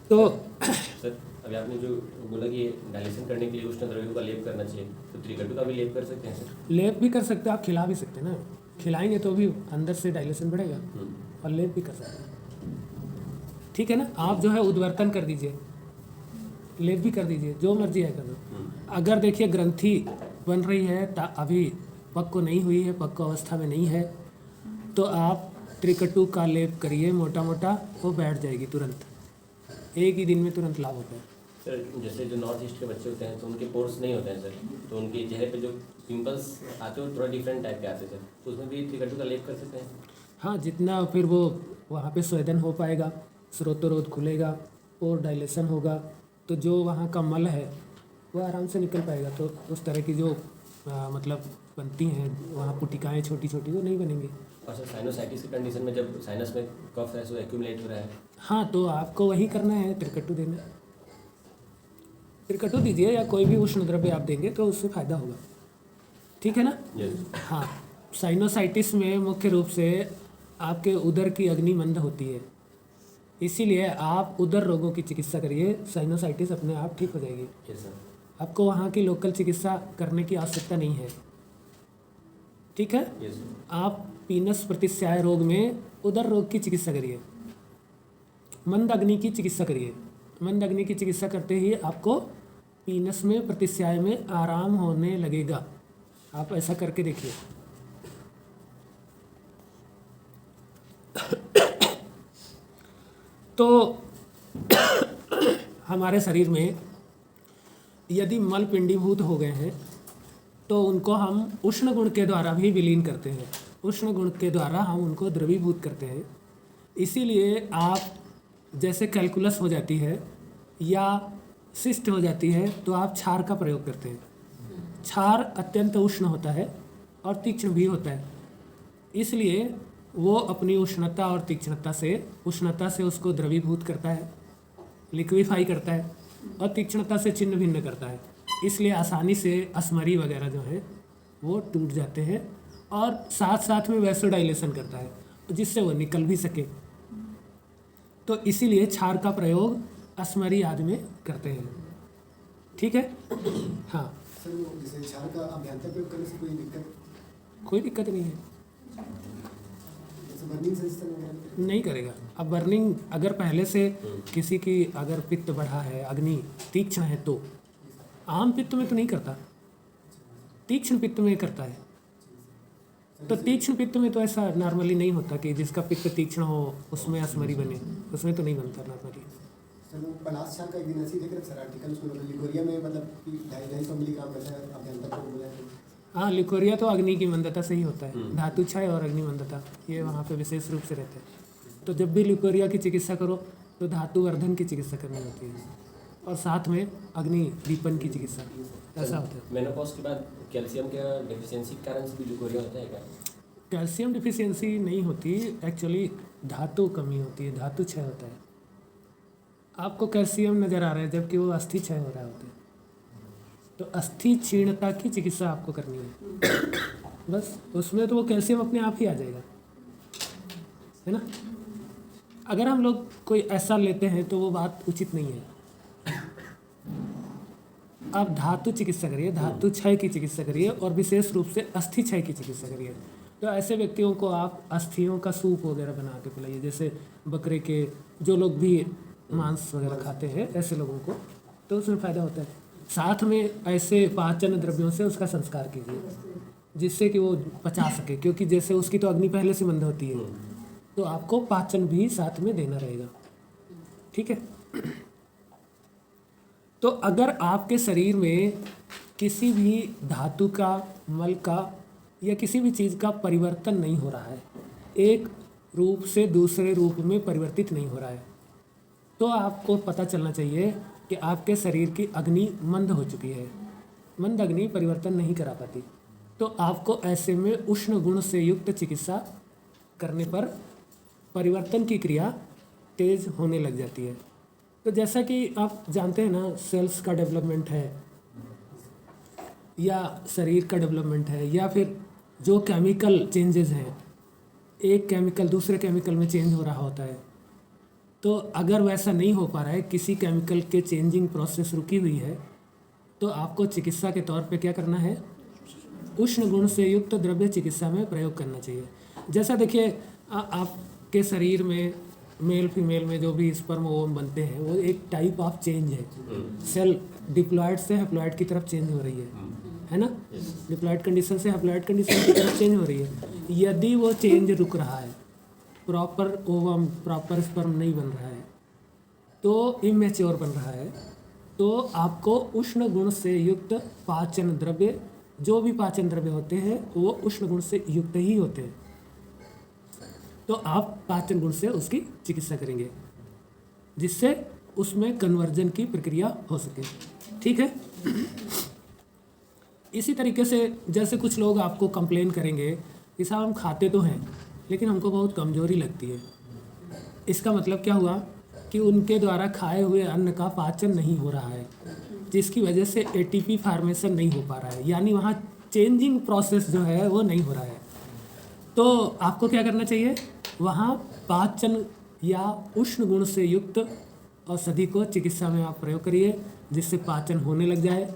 तो सर अभी आपने जो बोला कि डायलेशन करने के लिए उष्ण द्रव्यों का लेप करना चाहिए, तो त्रिकटु का भी लेप कर सकते हैं सर? लेप भी कर सकते हैं, आप खिला भी सकते हैं ना, खिलाएंगे तो भी अंदर से डायलेशन बढ़ेगा और लेप भी कर सकते हैं। ठीक है ना, आप जो है उद्वर्तन कर दीजिए, लेप भी कर दीजिए, जो मर्जी है कर दो। अगर देखिए ग्रंथि बन रही है अभी पक्को नहीं हुई है, पक्को अवस्था में नहीं है, तो आप त्रिकटु का लेप करिए मोटा मोटा, वो बैठ जाएगी तुरंत, एक ही दिन में तुरंत लाभ होता है। सर जैसे जो नॉर्थ ईस्ट के बच्चे होते हैं तो उनके पोर्स नहीं होते हैं सर, तो उनके चेहरे पे जो पिंपल्स आते हैं वो थोड़ा डिफरेंट टाइप के आते हैं सर, तो उसमें भी त्रिकटु का लेप कर सकते हैं? हाँ, जितना फिर वो वहाँ पे स्वेदन हो पाएगा, स्रोतोरोध खुलेगा और डायलेशन होगा, तो जो वहाँ का मल है वो आराम से निकल पाएगा। तो उस तरह की जो मतलब बनती हैं वहाँ पुटिकाएँ छोटी छोटी, वो नहीं बनेंगी। और सर साइनोसाइटिस की कंडीशन में जब साइनस में कफ है, सो एक्यूमुलेट हो रहा है, हाँ, तो आपको वही करना है, त्रिकटु देना, त्रिकटु दीजिए या कोई भी उष्ण द्रव्य आप देंगे तो उससे फायदा होगा। ठीक है ना? yes. हाँ, साइनोसाइटिस में मुख्य रूप से आपके उदर की अग्नि मंद होती है, इसीलिए आप उदर रोगों की चिकित्सा करिए, साइनोसाइटिस अपने आप ठीक हो जाएगी। yes, sir. आपको वहाँ की लोकल चिकित्सा करने की आवश्यकता नहीं है। ठीक है, yes, sir. आप पीनस प्रतिस्याय रोग में उदर रोग की चिकित्सा करिए, मंद अग्नि की चिकित्सा करिए। मंद अग्नि की चिकित्सा करते ही आपको पीनस में प्रतिस्याय में आराम होने लगेगा। आप ऐसा करके देखिए। तो हमारे शरीर में यदि मल पिंडीभूत हो गए हैं तो उनको हम उष्ण गुण के द्वारा भी विलीन करते हैं, उष्ण गुण के द्वारा हम उनको द्रवीभूत करते हैं। इसीलिए आप जैसे कैलकुलस हो जाती है या सिस्ट हो जाती है तो आप क्षार का प्रयोग करते हैं। क्षार अत्यंत उष्ण होता है और तीक्ष्ण भी होता है, इसलिए वो अपनी उष्णता और तीक्ष्णता से उसको द्रवीभूत करता है, लिक्विफाई करता है, और तीक्ष्णता से छिन्न भिन्न करता है। इसलिए आसानी से अस्मरी वगैरह जो है वो टूट जाते हैं और साथ साथ में वैसोडाइलेशन करता है जिससे वो निकल भी सके। तो इसीलिए क्षार का प्रयोग अस्मरी आदि में करते हैं। ठीक है, हाँ। सर वो जैसे क्षार का अभ्यंतर प्रयोग करने से कोई दिक्कत नहीं है, जैसे बर्निंग सेंसेशन वगैरह नहीं करेगा। अब बर्निंग अगर पहले से किसी की अगर पित्त बढ़ा है, अग्नि तीक्ष्ण है, तो आम पित्त में तो नहीं करता, तीक्ष्ण पित्त में करता है। तो तीक्ष्ण पित्त में तो ऐसा नॉर्मली नहीं होता कि जिसका पित्त तीक्ष्ण हो उसमें अस्मरी बने, उसमें तो नहीं बनता नॉर्मली। सर वो पलाश क्षार का एक दिन ऐसे ही देख रहे सर आर्टिकल उसमें लिकोरिया में मतलब कि 250 मिलीग्राम रहता है अभ्यंतर को बोला है। हाँ, लिकोरिया तो अग्नि की मंदता से ही होता है, धातु क्षय और अग्नि मंदता ये वहाँ पे विशेष रूप से रहते हैं। तो जब भी लिकोरिया की चिकित्सा करो तो धातु वर्धन की चिकित्सा करनी होती है और साथ में अग्नि दीपन की चिकित्सा, ऐसा होता है। मेनोपॉज के बाद कैल्शियम के डेफिशिएंसी के कारण से भी लिकोरिया होता है क्या? कैल्शियम डिफिशियंसी नहीं होती, एक्चुअली धातु कमी होती है, धातु क्षय होता है। आपको कैल्शियम नज़र आ रहा है जबकि वो अस्थि क्षय हो रहा होता है, तो अस्थि क्षीणता की चिकित्सा आपको करनी है बस। उसमें तो वो कैल्शियम अपने आप ही आ जाएगा, है ना। अगर हम लोग कोई ऐसा लेते हैं तो वो बात उचित नहीं है। आप धातु चिकित्सा करिए, धातु क्षय की चिकित्सा करिए और विशेष रूप से अस्थि क्षय की चिकित्सा करिए। तो ऐसे व्यक्तियों को आप अस्थियों का सूप वगैरह बना के पिलाइए, जैसे बकरे के, जो लोग भी मांस वगैरह खाते हैं ऐसे लोगों को, तो उसमें फ़ायदा होता है। साथ में ऐसे पाचन द्रव्यों से उसका संस्कार कीजिए जिससे कि वो पचा सके, क्योंकि जैसे उसकी तो अग्नि पहले से मंद होती है, तो आपको पाचन भी साथ में देना रहेगा। ठीक है। तो अगर आपके शरीर में किसी भी धातु का, मल का या किसी भी चीज़ का परिवर्तन नहीं हो रहा है, एक रूप से दूसरे रूप में परिवर्तित नहीं हो रहा है, तो आपको पता चलना चाहिए कि आपके शरीर की अग्नि मंद हो चुकी है। मंद अग्नि परिवर्तन नहीं करा पाती, तो आपको ऐसे में उष्ण गुण से युक्त चिकित्सा करने पर परिवर्तन की क्रिया तेज होने लग जाती है। तो जैसा कि आप जानते हैं ना, सेल्स का डेवलपमेंट है या शरीर का डेवलपमेंट है, या फिर जो केमिकल चेंजेस हैं, एक केमिकल दूसरे केमिकल में चेंज हो रहा होता है, तो अगर वैसा नहीं हो पा रहा है, किसी केमिकल के चेंजिंग प्रोसेस रुकी हुई है, तो आपको चिकित्सा के तौर पे क्या करना है, उष्ण गुण से युक्त द्रव्य चिकित्सा में प्रयोग करना चाहिए। जैसा देखिए आपके शरीर में मेल फीमेल में जो भी स्पर्म ओवम बनते हैं, वो एक टाइप ऑफ चेंज है। सेल डिप्लॉयड से हैप्लॉयड की तरफ चेंज हो रही है ना, डिप्लॉयड कंडीशन से हैप्लॉयड कंडीशन की तरफ चेंज हो रही है। यदि वो चेंज रुक रहा है, प्रॉपर ओवम प्रॉपर स्पर्म नहीं बन रहा है, तो इमेच्योर बन रहा है, तो आपको उष्ण गुण से युक्त पाचन द्रव्य, जो भी पाचन द्रव्य होते हैं वो उष्ण गुण से युक्त ही होते हैं, तो आप पाचन गुण से उसकी चिकित्सा करेंगे जिससे उसमें कन्वर्जन की प्रक्रिया हो सके। ठीक है। इसी तरीके से जैसे कुछ लोग आपको कंप्लेन करेंगे कि साहब हम खाते तो हैं लेकिन हमको बहुत कमजोरी लगती है, इसका मतलब क्या हुआ कि उनके द्वारा खाए हुए अन्न का पाचन नहीं हो रहा है, जिसकी वजह से एटीपी फार्मेशन नहीं हो पा रहा है, यानी वहाँ चेंजिंग प्रोसेस जो है वो नहीं हो रहा है। तो आपको क्या करना चाहिए, वहाँ पाचन या उष्ण गुण से युक्त औषधि को चिकित्सा में आप प्रयोग करिए, जिससे पाचन होने लग जाए,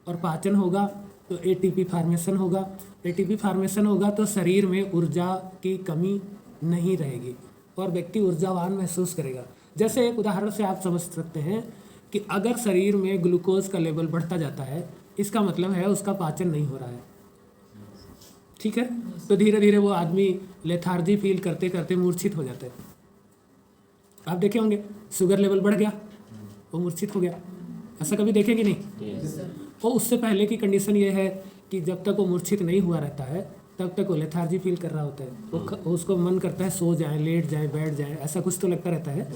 और पाचन होगा तो एटीपी फार्मेशन होगा, एटीपी फार्मेशन होगा तो शरीर में ऊर्जा की कमी नहीं रहेगी और व्यक्ति ऊर्जावान महसूस करेगा। जैसे एक उदाहरण से आप समझ सकते हैं कि अगर शरीर में ग्लूकोज का लेवल बढ़ता जाता है, इसका मतलब है उसका पाचन नहीं हो रहा है। ठीक है। तो धीरे धीरे वो आदमी लेथार्जी फील करते करते मूर्छित हो जाता है। आप देखे होंगे शुगर लेवल बढ़ गया, वो मूर्छित हो गया, ऐसा कभी देखेंगे नहीं। वो उससे पहले की कंडीशन ये है कि जब तक वो मूर्छित नहीं हुआ रहता है तब तक वो लेथार्जी फील कर रहा होता है, वो उसको मन करता है सो जाए, लेट जाए, बैठ जाए, ऐसा कुछ तो लगता रहता है,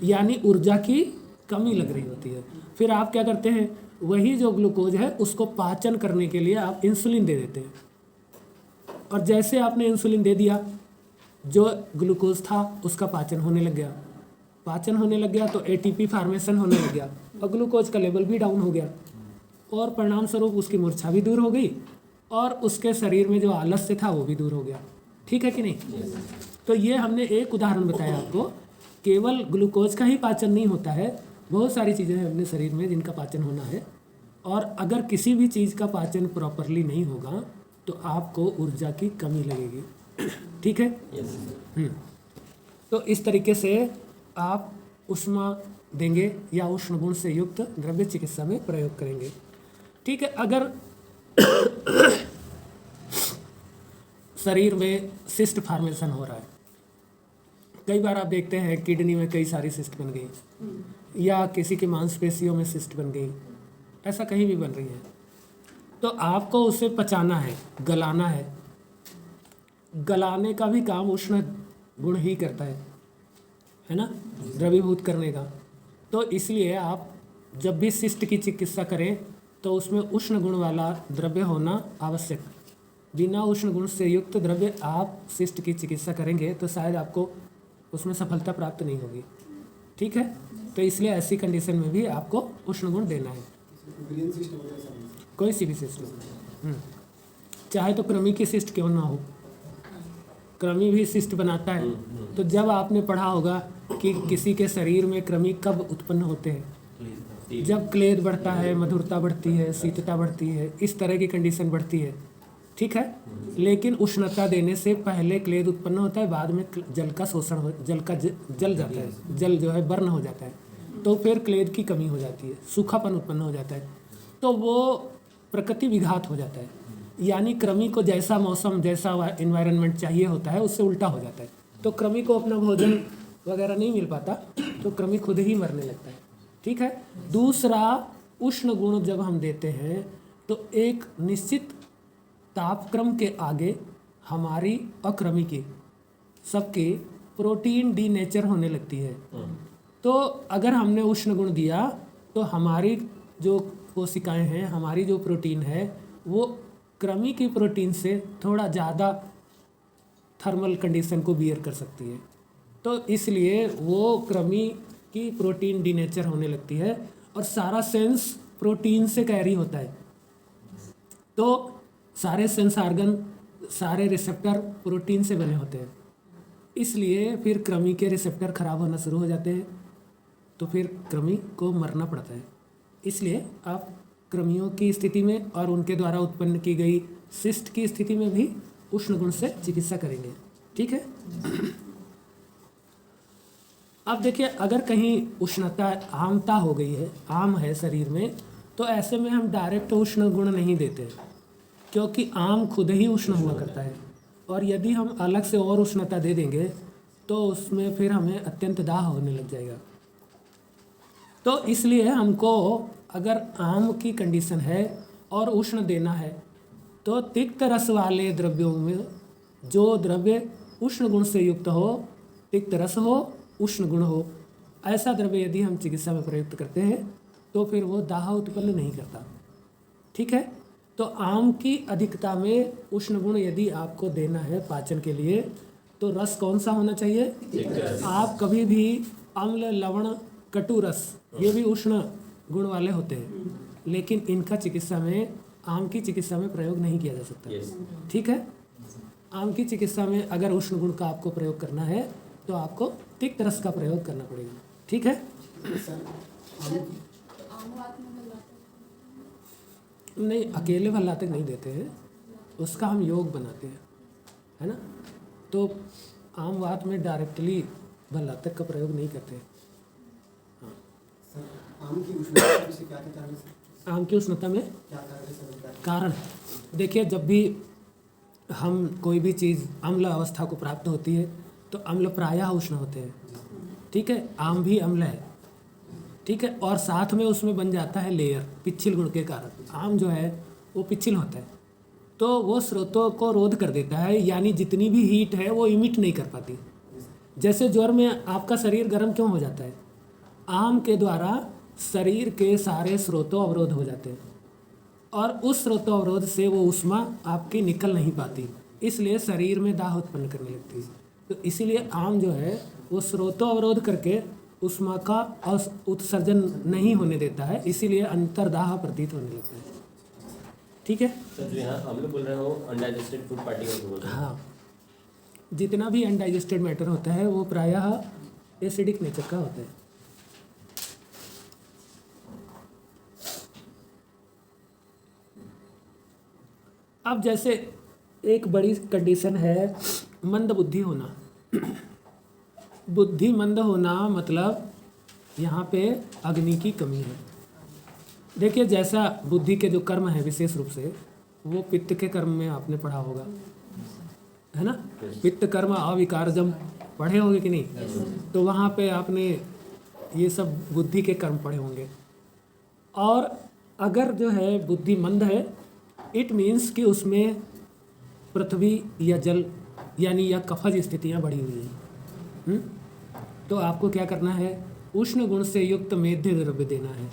यानी ऊर्जा की कमी लग रही होती है। फिर आप क्या करते हैं, वही जो ग्लूकोज है उसको पाचन करने के लिए आप इंसुलिन दे देते हैं, और जैसे आपने इंसुलिन दे दिया, जो ग्लूकोज था उसका पाचन होने लग गया, पाचन होने लग गया तो एटीपी फार्मेशन होने लग गया और ग्लूकोज का लेवल भी डाउन हो गया, और परिणाम स्वरूप उसकी मूर्छा भी दूर हो गई और उसके शरीर में जो आलस्य था वो भी दूर हो गया। ठीक है कि नहीं। तो ये हमने एक उदाहरण बताया आपको, केवल ग्लूकोज का ही पाचन नहीं होता है, बहुत सारी चीज़ें हैं अपने शरीर में जिनका पाचन होना है, और अगर किसी भी चीज़ का पाचन प्रॉपरली नहीं होगा तो आपको ऊर्जा की कमी लगेगी। ठीक है। तो इस तरीके से आप उष्मा देंगे या उष्ण गुण से युक्त द्रव्य चिकित्सा में प्रयोग करेंगे। ठीक है। अगर शरीर में सिस्ट फार्मेशन हो रहा है, कई बार आप देखते हैं किडनी में कई सारी सिस्ट बन गई या किसी के मांसपेशियों में सिस्ट बन गई, ऐसा कहीं भी बन रही है, तो आपको उसे पचाना है, गलाना है। गलाने का भी काम उष्ण गुण ही करता है ना, द्रवीभूत करने का। तो इसलिए आप जब भी सिस्ट की चिकित्सा करें तो उसमें उष्ण गुण वाला द्रव्य होना आवश्यक। बिना उष्ण गुण से युक्त द्रव्य आप सिस्ट की चिकित्सा करेंगे तो शायद आपको उसमें सफलता प्राप्त नहीं होगी। ठीक है। तो इसलिए ऐसी कंडीशन में भी आपको उष्ण गुण देना है, कोई सी भी सिस्ट हो, चाहे तो कृमि की सिस्ट क्यों ना हो, कृमि भी सिस्ट बनाता है। तो जब आपने पढ़ा होगा कि किसी के शरीर में कृमि कब उत्पन्न होते हैं, जब क्लेद बढ़ता है, मधुरता बढ़ती है, शीतता बढ़ती है, इस तरह की कंडीशन बढ़ती है। ठीक है। लेकिन उष्णता देने से पहले क्लेद उत्पन्न होता है, बाद में जल का शोषण हो, जल जाता है, जल जो है बर्न हो जाता है, तो फिर क्लेद की कमी हो जाती है, सूखापन उत्पन्न हो जाता है, तो वो प्रकृति विघात हो जाता है। यानी कृमि को जैसा मौसम, जैसा इन्वायरमेंट चाहिए होता है, उससे उल्टा हो जाता है। तो कृमि को अपना भोजन वगैरह नहीं मिल पाता, तो कृमि खुद ही मरने लगता है। ठीक है। दूसरा, उष्ण गुण जब हम देते हैं तो एक निश्चित तापक्रम के आगे हमारी और कृमि की सबकी प्रोटीन डीनेचर होने लगती है। तो अगर हमने उष्ण गुण दिया तो हमारी जो कोशिकाएं हैं, हमारी जो प्रोटीन है, वो कृमि की प्रोटीन से थोड़ा ज़्यादा थर्मल कंडीशन को बियर कर सकती है। तो इसलिए वो कृमि की प्रोटीन डीनेचर होने लगती है और सारा सेंस प्रोटीन से कैरी होता है। तो सारे सेंस आर्गन, सारे रिसेप्टर प्रोटीन से बने होते हैं, इसलिए फिर कृमि के रिसेप्टर खराब होना शुरू हो जाते हैं, तो फिर कृमि को मरना पड़ता है। इसलिए आप कृमियों की स्थिति में और उनके द्वारा उत्पन्न की गई सिस्ट की स्थिति में भी उष्ण गुण से चिकित्सा करेंगे। ठीक है। अब देखिए, अगर कहीं उष्णता, आमता हो गई है, आम है शरीर में, तो ऐसे में हम डायरेक्ट उष्ण गुण नहीं देते, क्योंकि आम खुद ही उष्ण हुआ करता है, और यदि हम अलग से और उष्णता दे देंगे तो उसमें फिर हमें अत्यंत दाह होने लग जाएगा। तो इसलिए हमको अगर आम की कंडीशन है और उष्ण देना है, तो तिक्त रस वाले द्रव्यों में जो द्रव्य उष्ण गुण से युक्त हो, तिक्त रस हो, उष्ण गुण हो, ऐसा द्रव्य यदि हम चिकित्सा में प्रयुक्त करते हैं तो फिर वो दाह उत्पन्न नहीं करता। ठीक है। तो आम की अधिकता में उष्ण गुण यदि आपको देना है पाचन के लिए, तो रस कौन सा होना चाहिए? आप कभी भी अम्ल, लवण, कटु रस, ये भी उष्ण गुण वाले होते हैं, लेकिन इनका चिकित्सा में, आम की चिकित्सा में प्रयोग नहीं किया जा सकता। ठीक है। आम की चिकित्सा में अगर उष्ण गुण का आपको प्रयोग करना है तो आपको तिक्त रस का प्रयोग करना पड़ेगा। ठीक है। नहीं, अकेले भल्लातक नहीं देते हैं, उसका हम योग बनाते हैं, है ना। तो आम वात में डायरेक्टली भल्लातक का प्रयोग नहीं करते हैं। आम की उष्णता से क्या कारण है सर? आम की उष्णता में क्या कारण है सर? कारण, देखिए, जब भी हम कोई भी चीज़ अम्ल अवस्था को प्राप्त होती है तो अम्ल प्रायः उष्ण होते हैं। ठीक है। आम भी अम्ल है। ठीक है। और साथ में उसमें बन जाता है लेयर, पिच्छिल गुण के कारण। आम जो है वो पिच्छिल होता है, तो वो स्रोतों को रोध कर देता है, यानी जितनी भी हीट है वो इमिट नहीं कर पाती। जैसे ज्वर में आपका शरीर गर्म क्यों हो जाता है? आम के द्वारा शरीर के सारे स्रोतों अवरोध हो जाते हैं, और उस स्रोतों अवरोध से वो उष्मा आपकी निकल नहीं पाती, इसलिए शरीर में दाह उत्पन्न करने लगती है। तो इसीलिए आम जो है वो स्रोतों अवरोध करके उष्मा का उत्सर्जन नहीं होने देता है, इसीलिए अंतर्दाह प्रतीत होने लगता है। ठीक है। सर, जो यहाँ हम लोग बोल रहे हो अनडाइजेस्टेड फूड पार्टिकल बोल रहे हैं। हाँ, जितना भी अनडाइजेस्टेड मैटर होता है वो प्रायः एसिडिक नेचर का होता है। अब जैसे एक बड़ी कंडीशन है मंद बुद्धि होना। बुद्धि मंद होना मतलब यहाँ पे अग्नि की कमी है। देखिए, जैसा बुद्धि के जो कर्म है विशेष रूप से, वो पित्त के कर्म में आपने पढ़ा होगा, है ना। पित्त कर्म अविकारजम पढ़े होंगे कि नहीं? तो वहाँ पे आपने ये सब बुद्धि के कर्म पढ़े होंगे। और अगर जो है बुद्धि मंद है, इट मीन्स कि उसमें पृथ्वी या जल यानी या कफज स्थितियाँ बढ़ी हुई हैं। तो आपको क्या करना है? उष्ण गुण से युक्त मेध्य द्रव्य देना है,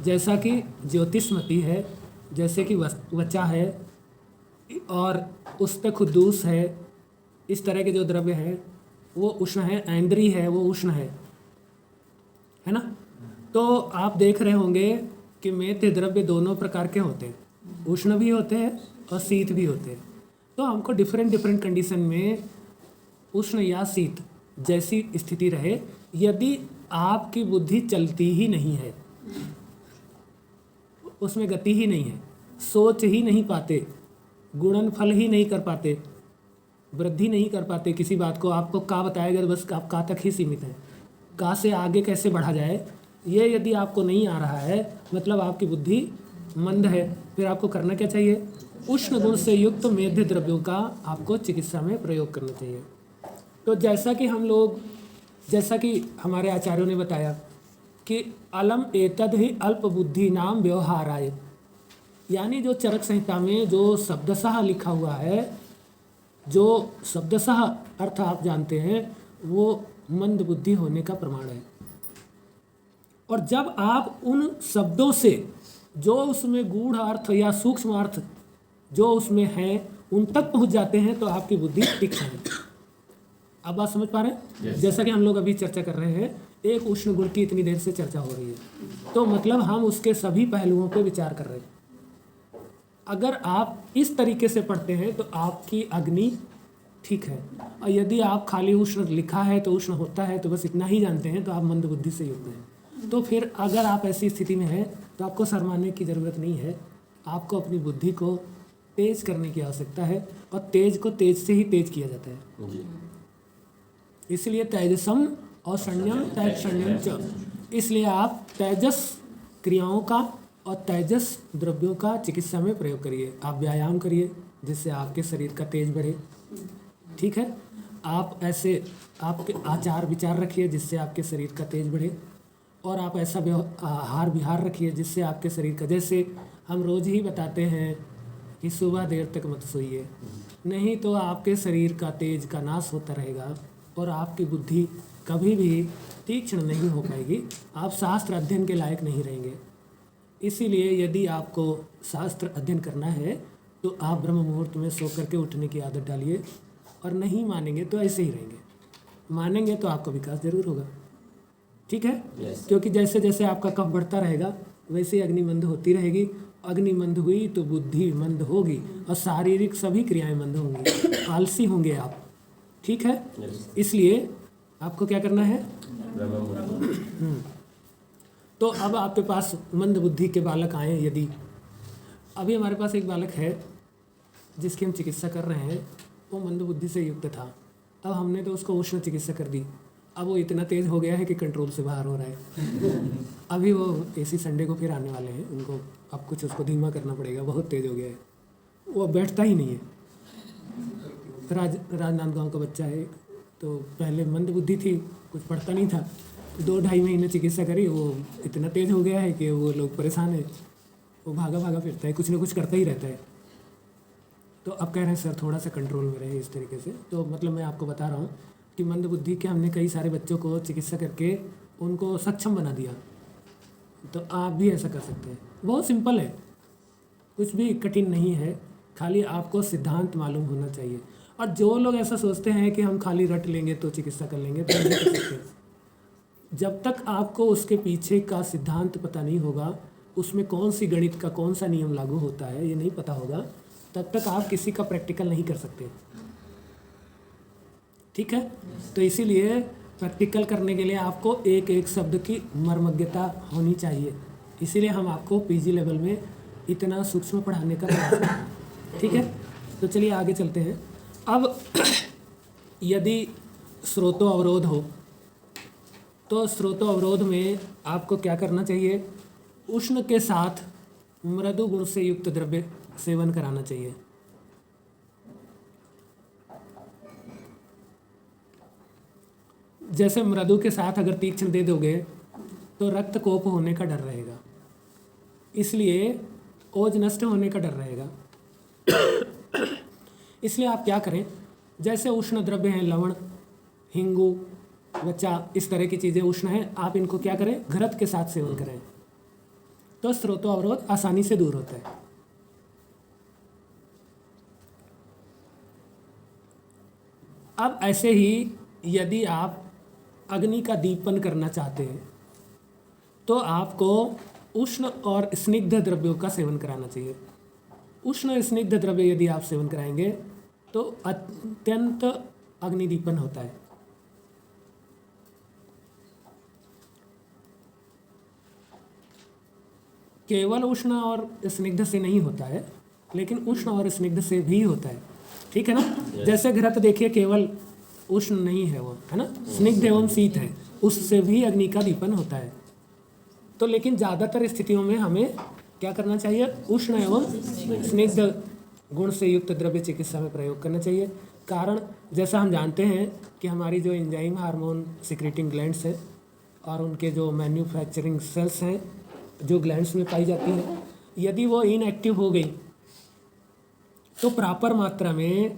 जैसा कि ज्योतिष्मती है, जैसे कि वचा है, और उस्त खुद्दूस है। इस तरह के जो द्रव्य हैं वो उष्ण है। ऐंद्री है, वो उष्ण है ना। तो आप देख रहे होंगे कि मेध्य द्रव्य दोनों प्रकार के होते हैं, उष्ण भी होते हैं और शीत भी होते हैं। तो हमको डिफरेंट कंडीशन में उष्ण या शीत जैसी स्थिति रहे, यदि आपकी बुद्धि चलती ही नहीं है, उसमें गति ही नहीं है, सोच ही नहीं पाते, गुणनफल ही नहीं कर पाते, वृद्धि नहीं कर पाते किसी बात को। आपको का बताया गया तो बस आप का तक ही सीमित हैं। का से आगे कैसे बढ़ा जाए ये यदि आपको नहीं आ रहा है, मतलब आपकी बुद्धि मंद है। फिर आपको करना क्या चाहिए? उष्ण गुण से युक्त मेध्य द्रव्यों का आपको चिकित्सा में प्रयोग करना चाहिए। तो जैसा कि हमारे आचार्यों ने बताया कि अलम एतद ही अल्प बुद्धि नाम व्यवहाराय, यानी जो चरक संहिता में जो शब्दशः लिखा हुआ है, जो शब्दशः अर्थ आप जानते हैं, वो मंद बुद्धि होने का प्रमाण है। और जब आप उन शब्दों से जो उसमें गूढ़ अर्थ या सूक्ष्म अर्थ जो उसमें है उन तक पहुंच जाते हैं तो आपकी बुद्धि तीक्ष्ण है। अब बात समझ पा रहे हैं? जैसा कि हम लोग अभी चर्चा कर रहे हैं, एक उष्ण गुण की इतनी देर से चर्चा हो रही है, तो मतलब हम उसके सभी पहलुओं पर विचार कर रहे हैं। अगर आप इस तरीके से पढ़ते हैं तो आपकी अग्नि ठीक है, और यदि आप खाली उष्ण लिखा है तो उष्ण होता है तो बस इतना ही जानते हैं तो आप मंद बुद्धि से युक्त हैं। तो फिर अगर आप ऐसी स्थिति में हैं तो आपको शर्माने की ज़रूरत नहीं है। आपको अपनी बुद्धि को तेज करने की आवश्यकता है, और तेज को तेज से ही तेज किया जाता है। जी। इसलिए तेजसम और संयम तैजसंयम च, इसलिए आप तेजस क्रियाओं का और तेजस द्रव्यों का चिकित्सा में प्रयोग करिए। आप व्यायाम करिए जिससे आपके शरीर का तेज बढ़े, ठीक है। आप ऐसे आपके आचार विचार रखिए जिससे आपके शरीर का तेज बढ़े, और आप ऐसा आहार विहार रखिए जिससे आपके शरीर का, जैसे हम रोज़ ही बताते हैं कि सुबह देर तक मत सोइए, नहीं तो आपके शरीर का तेज का नाश होता रहेगा और आपकी बुद्धि कभी भी तीक्ष्ण नहीं हो पाएगी। आप शास्त्र अध्ययन के लायक नहीं रहेंगे। इसीलिए यदि आपको शास्त्र अध्ययन करना है तो आप ब्रह्म मुहूर्त में सो करके उठने की आदत डालिए, और नहीं मानेंगे तो ऐसे ही रहेंगे। मानेंगे तो आपका विकास जरूर होगा, ठीक है। क्योंकि जैसे जैसे आपका कफ बढ़ता रहेगा वैसे ही अग्नि मंद होती रहेगी। अग्नि मंद हुई तो बुद्धि मंद होगी और शारीरिक सभी क्रियाएं मंद होंगी, आलसी होंगे आप, ठीक है। इसलिए आपको क्या करना है? तो अब आपके पास मंद बुद्धि के बालक आए, यदि अभी हमारे पास एक बालक है जिसकी हम चिकित्सा कर रहे हैं, वो मंद बुद्धि से युक्त था। अब हमने तो उसको उष्ण चिकित्सा कर दी, अब वो इतना तेज हो गया है कि कंट्रोल से बाहर हो रहा है। अभी वो इसी संडे को फिर आने वाले हैं, उनको अब कुछ उसको धीमा करना पड़ेगा, बहुत तेज हो गया है, वो बैठता ही नहीं है। राजनांदगांव का बच्चा है, तो पहले मंद बुद्धि थी, कुछ पढ़ता नहीं था, 2-2.5 महीने चिकित्सा करी, वो इतना तेज हो गया है कि वो लोग परेशान है। वो भागा भागा फिरता है, कुछ ना कुछ करता ही रहता है। तो अब कह रहे हैं सर थोड़ा सा कंट्रोल में रहे इस तरीके से। तो मतलब मैं आपको बता रहा हूँ कि मंद बुद्धि के हमने कई सारे बच्चों को चिकित्सा करके उनको सक्षम बना दिया। तो आप भी ऐसा कर सकते हैं, बहुत सिंपल है, कुछ भी कठिन नहीं है, खाली आपको सिद्धांत मालूम होना चाहिए। और जो लोग ऐसा सोचते हैं कि हम खाली रट लेंगे तो चिकित्सा कर लेंगे, तो नहीं कर सकते। जब तक आपको उसके पीछे का सिद्धांत पता नहीं होगा, उसमें कौन सी गणित का कौन सा नियम लागू होता है ये नहीं पता होगा, तब तक आप किसी का प्रैक्टिकल नहीं कर सकते, ठीक है। तो इसीलिए प्रैक्टिकल करने के लिए आपको एक एक शब्द की मर्मज्ञता होनी चाहिए। इसीलिए हम आपको पीजी लेवल में इतना सूक्ष्म पढ़ाने का प्रयास करते हैं, ठीक है। तो चलिए आगे चलते हैं। अब यदि स्रोतो अवरोध हो तो स्रोतो अवरोध में आपको क्या करना चाहिए? उष्ण के साथ मृदु गुण से युक्त द्रव्य सेवन कराना चाहिए। जैसे मृदु के साथ अगर तीक्ष्ण दे दोगे तो रक्त कोप होने का डर रहेगा, इसलिए ओज नष्ट होने का डर रहेगा। इसलिए आप क्या करें, जैसे उष्ण द्रव्य हैं लवण, हिंगू, वचा, इस तरह की चीज़ें उष्ण हैं, आप इनको क्या करें? घृत के साथ सेवन करें, तो स्रोतो अवरोध आसानी से दूर होता है। अब ऐसे ही यदि आप अग्नि का दीपन करना चाहते हैं तो आपको उष्ण और स्निग्ध द्रव्यों का सेवन कराना चाहिए। उष्ण स्निग्ध द्रव्य यदि आप सेवन कराएंगे तो अत्यंत अग्निदीपन होता है। केवल उष्ण और स्निग्ध से नहीं होता है, लेकिन उष्ण और स्निग्ध से भी होता है, ठीक है ना। जैसे घृत देखिए केवल उष्ण नहीं है वो, है ना, स्निग्ध एवं शीत है, उससे भी अग्नि का दीपन होता है। तो लेकिन ज़्यादातर स्थितियों में हमें क्या करना चाहिए, उष्ण एवं स्निग्ध गुण से युक्त द्रव्य चिकित्सा में प्रयोग करना चाहिए। कारण जैसा हम जानते हैं कि हमारी जो एंजाइम हार्मोन सिक्रेटिंग ग्लैंड्स है और उनके जो मैन्युफैक्चरिंग सेल्स हैं जो ग्लैंड्स में पाई जाती हैं, यदि वो इनएक्टिव हो गई तो प्रॉपर मात्रा में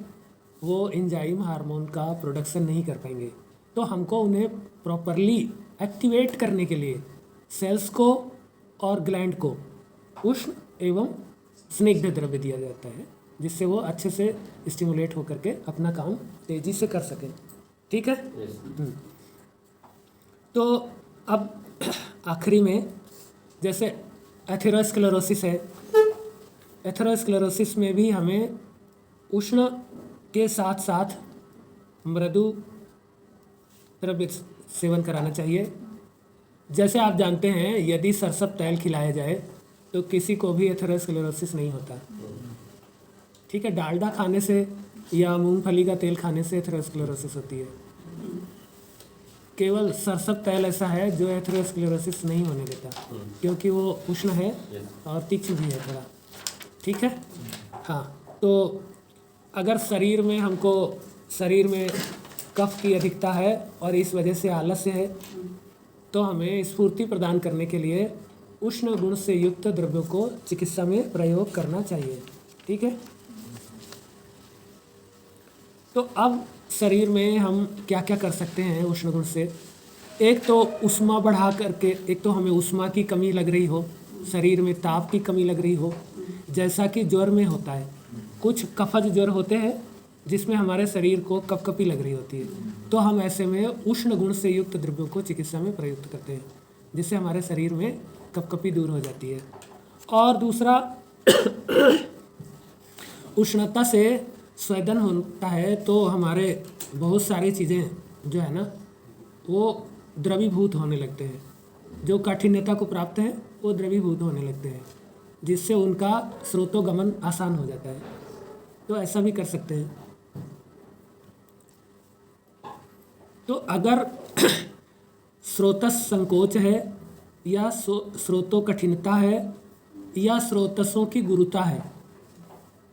वो एंजाइम हार्मोन का प्रोडक्शन नहीं कर पाएंगे। तो हमको उन्हें प्रॉपरली एक्टिवेट करने के लिए सेल्स को और ग्लैंड को उष्ण एवं स्निग्ध द्रव्य दिया जाता है, जिससे वो अच्छे से स्टिमुलेट होकर के अपना काम तेजी से कर सकें, ठीक है। तो अब आखिरी में जैसे एथेरोस्क्लेरोसिस है, एथेरोस्क्लेरोसिस में भी हमें उष्ण के साथ साथ मृदु द्रव्य सेवन कराना चाहिए। जैसे आप जानते हैं यदि सरसों तेल खिलाया जाए तो किसी को भी एथेरोस्क्लेरोसिस नहीं होता, ठीक है। डालडा खाने से या मूंगफली का तेल खाने से एथेरोस्क्लेरोसिस होती है। केवल सरसों तेल ऐसा है जो एथेरोस्क्लेरोसिस नहीं होने देता, क्योंकि वो उष्ण है और तीक्ष्ण भी है थोड़ा, ठीक है। हाँ, तो अगर शरीर में कफ की अधिकता है और इस वजह से आलस्य है, तो हमें स्फूर्ति प्रदान करने के लिए उष्ण गुण से युक्त द्रव्यों को चिकित्सा में प्रयोग करना चाहिए, ठीक है। तो अब शरीर में हम क्या क्या कर सकते हैं उष्ण गुण से। एक तो ऊष्मा बढ़ा करके, एक तो हमें ऊष्मा की कमी लग रही हो, शरीर में ताप की कमी लग रही हो, जैसा कि ज्वर में होता है। कुछ कफज ज्वर होते हैं जिसमें हमारे शरीर को कपकपी लग रही होती है, तो हम ऐसे में उष्ण गुण से युक्त द्रव्यों को चिकित्सा में प्रयुक्त करते हैं, जिससे हमारे शरीर में कपकपी दूर हो जाती है। और दूसरा उष्णता से स्वेदन होता है, तो हमारे बहुत सारी चीज़ें जो है ना वो द्रवीभूत होने लगते हैं, जो काठिन्यता को प्राप्त हैं वो द्रवीभूत होने लगते हैं, जिससे उनका स्रोतोगमन आसान हो जाता है। तो ऐसा भी कर सकते हैं। तो अगर स्रोतस संकोच है या स्रोतो कठिनता है या स्रोतसों की गुरुता है,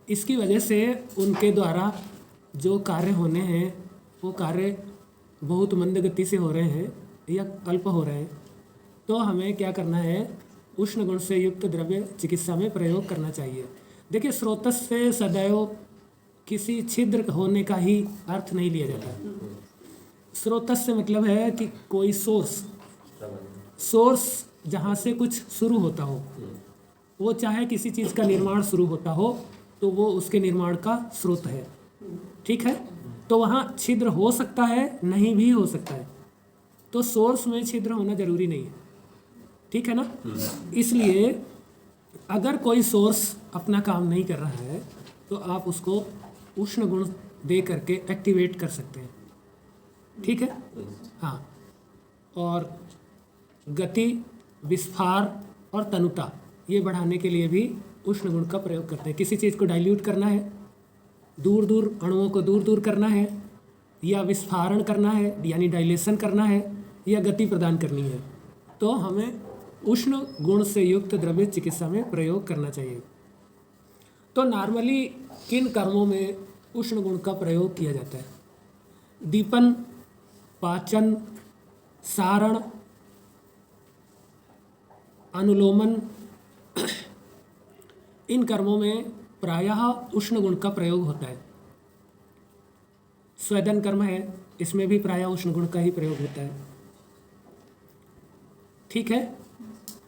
इसकी वजह से उनके द्वारा जो कार्य होने हैं वो कार्य बहुत मंद गति से हो रहे हैं या अल्प हो रहे हैं, तो हमें क्या करना है, उष्ण गुण से युक्त द्रव्य चिकित्सा में प्रयोग करना चाहिए। देखिए, स्रोतस से सदैव किसी छिद्र होने का ही अर्थ नहीं लिया जाता। स्रोतस से मतलब है कि कोई सोर्स जहाँ से कुछ शुरू होता हो, वो चाहे किसी चीज़ का निर्माण शुरू होता हो तो वो उसके निर्माण का स्रोत है, ठीक है। तो वहाँ छिद्र हो सकता है, नहीं भी हो सकता है, तो सोर्स में छिद्र होना जरूरी नहीं है, ठीक है ना। इसलिए अगर कोई सोर्स अपना काम नहीं कर रहा है तो आप उसको उष्ण गुण दे करके एक्टिवेट कर सकते हैं, ठीक है। हाँ, और गति, विस्फार और तनुता ये बढ़ाने के लिए भी उष्ण गुण का प्रयोग करते हैं। किसी चीज़ को डाइल्यूट करना है, दूर दूर अणुओं को दूर दूर करना है, या विस्फारण करना है यानी डाइलेशन करना है, या गति प्रदान करनी है, तो हमें उष्ण गुण से युक्त द्रव्य चिकित्सा में प्रयोग करना चाहिए। तो नॉर्मली किन कर्मों में उष्ण गुण का प्रयोग किया जाता है? दीपन, पाचन, सारण, अनुलोमन, इन कर्मों में प्रायः उष्ण गुण का प्रयोग होता है। स्वेदन कर्म है, इसमें भी प्रायः उष्ण गुण का ही प्रयोग होता है, ठीक है।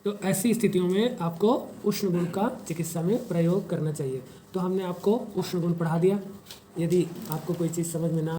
तो ऐसी स्थितियों में आपको उष्ण गुण का चिकित्सा में प्रयोग करना चाहिए। तो हमने आपको उष्ण गुण पढ़ा दिया। यदि आपको कोई चीज़ समझ में ना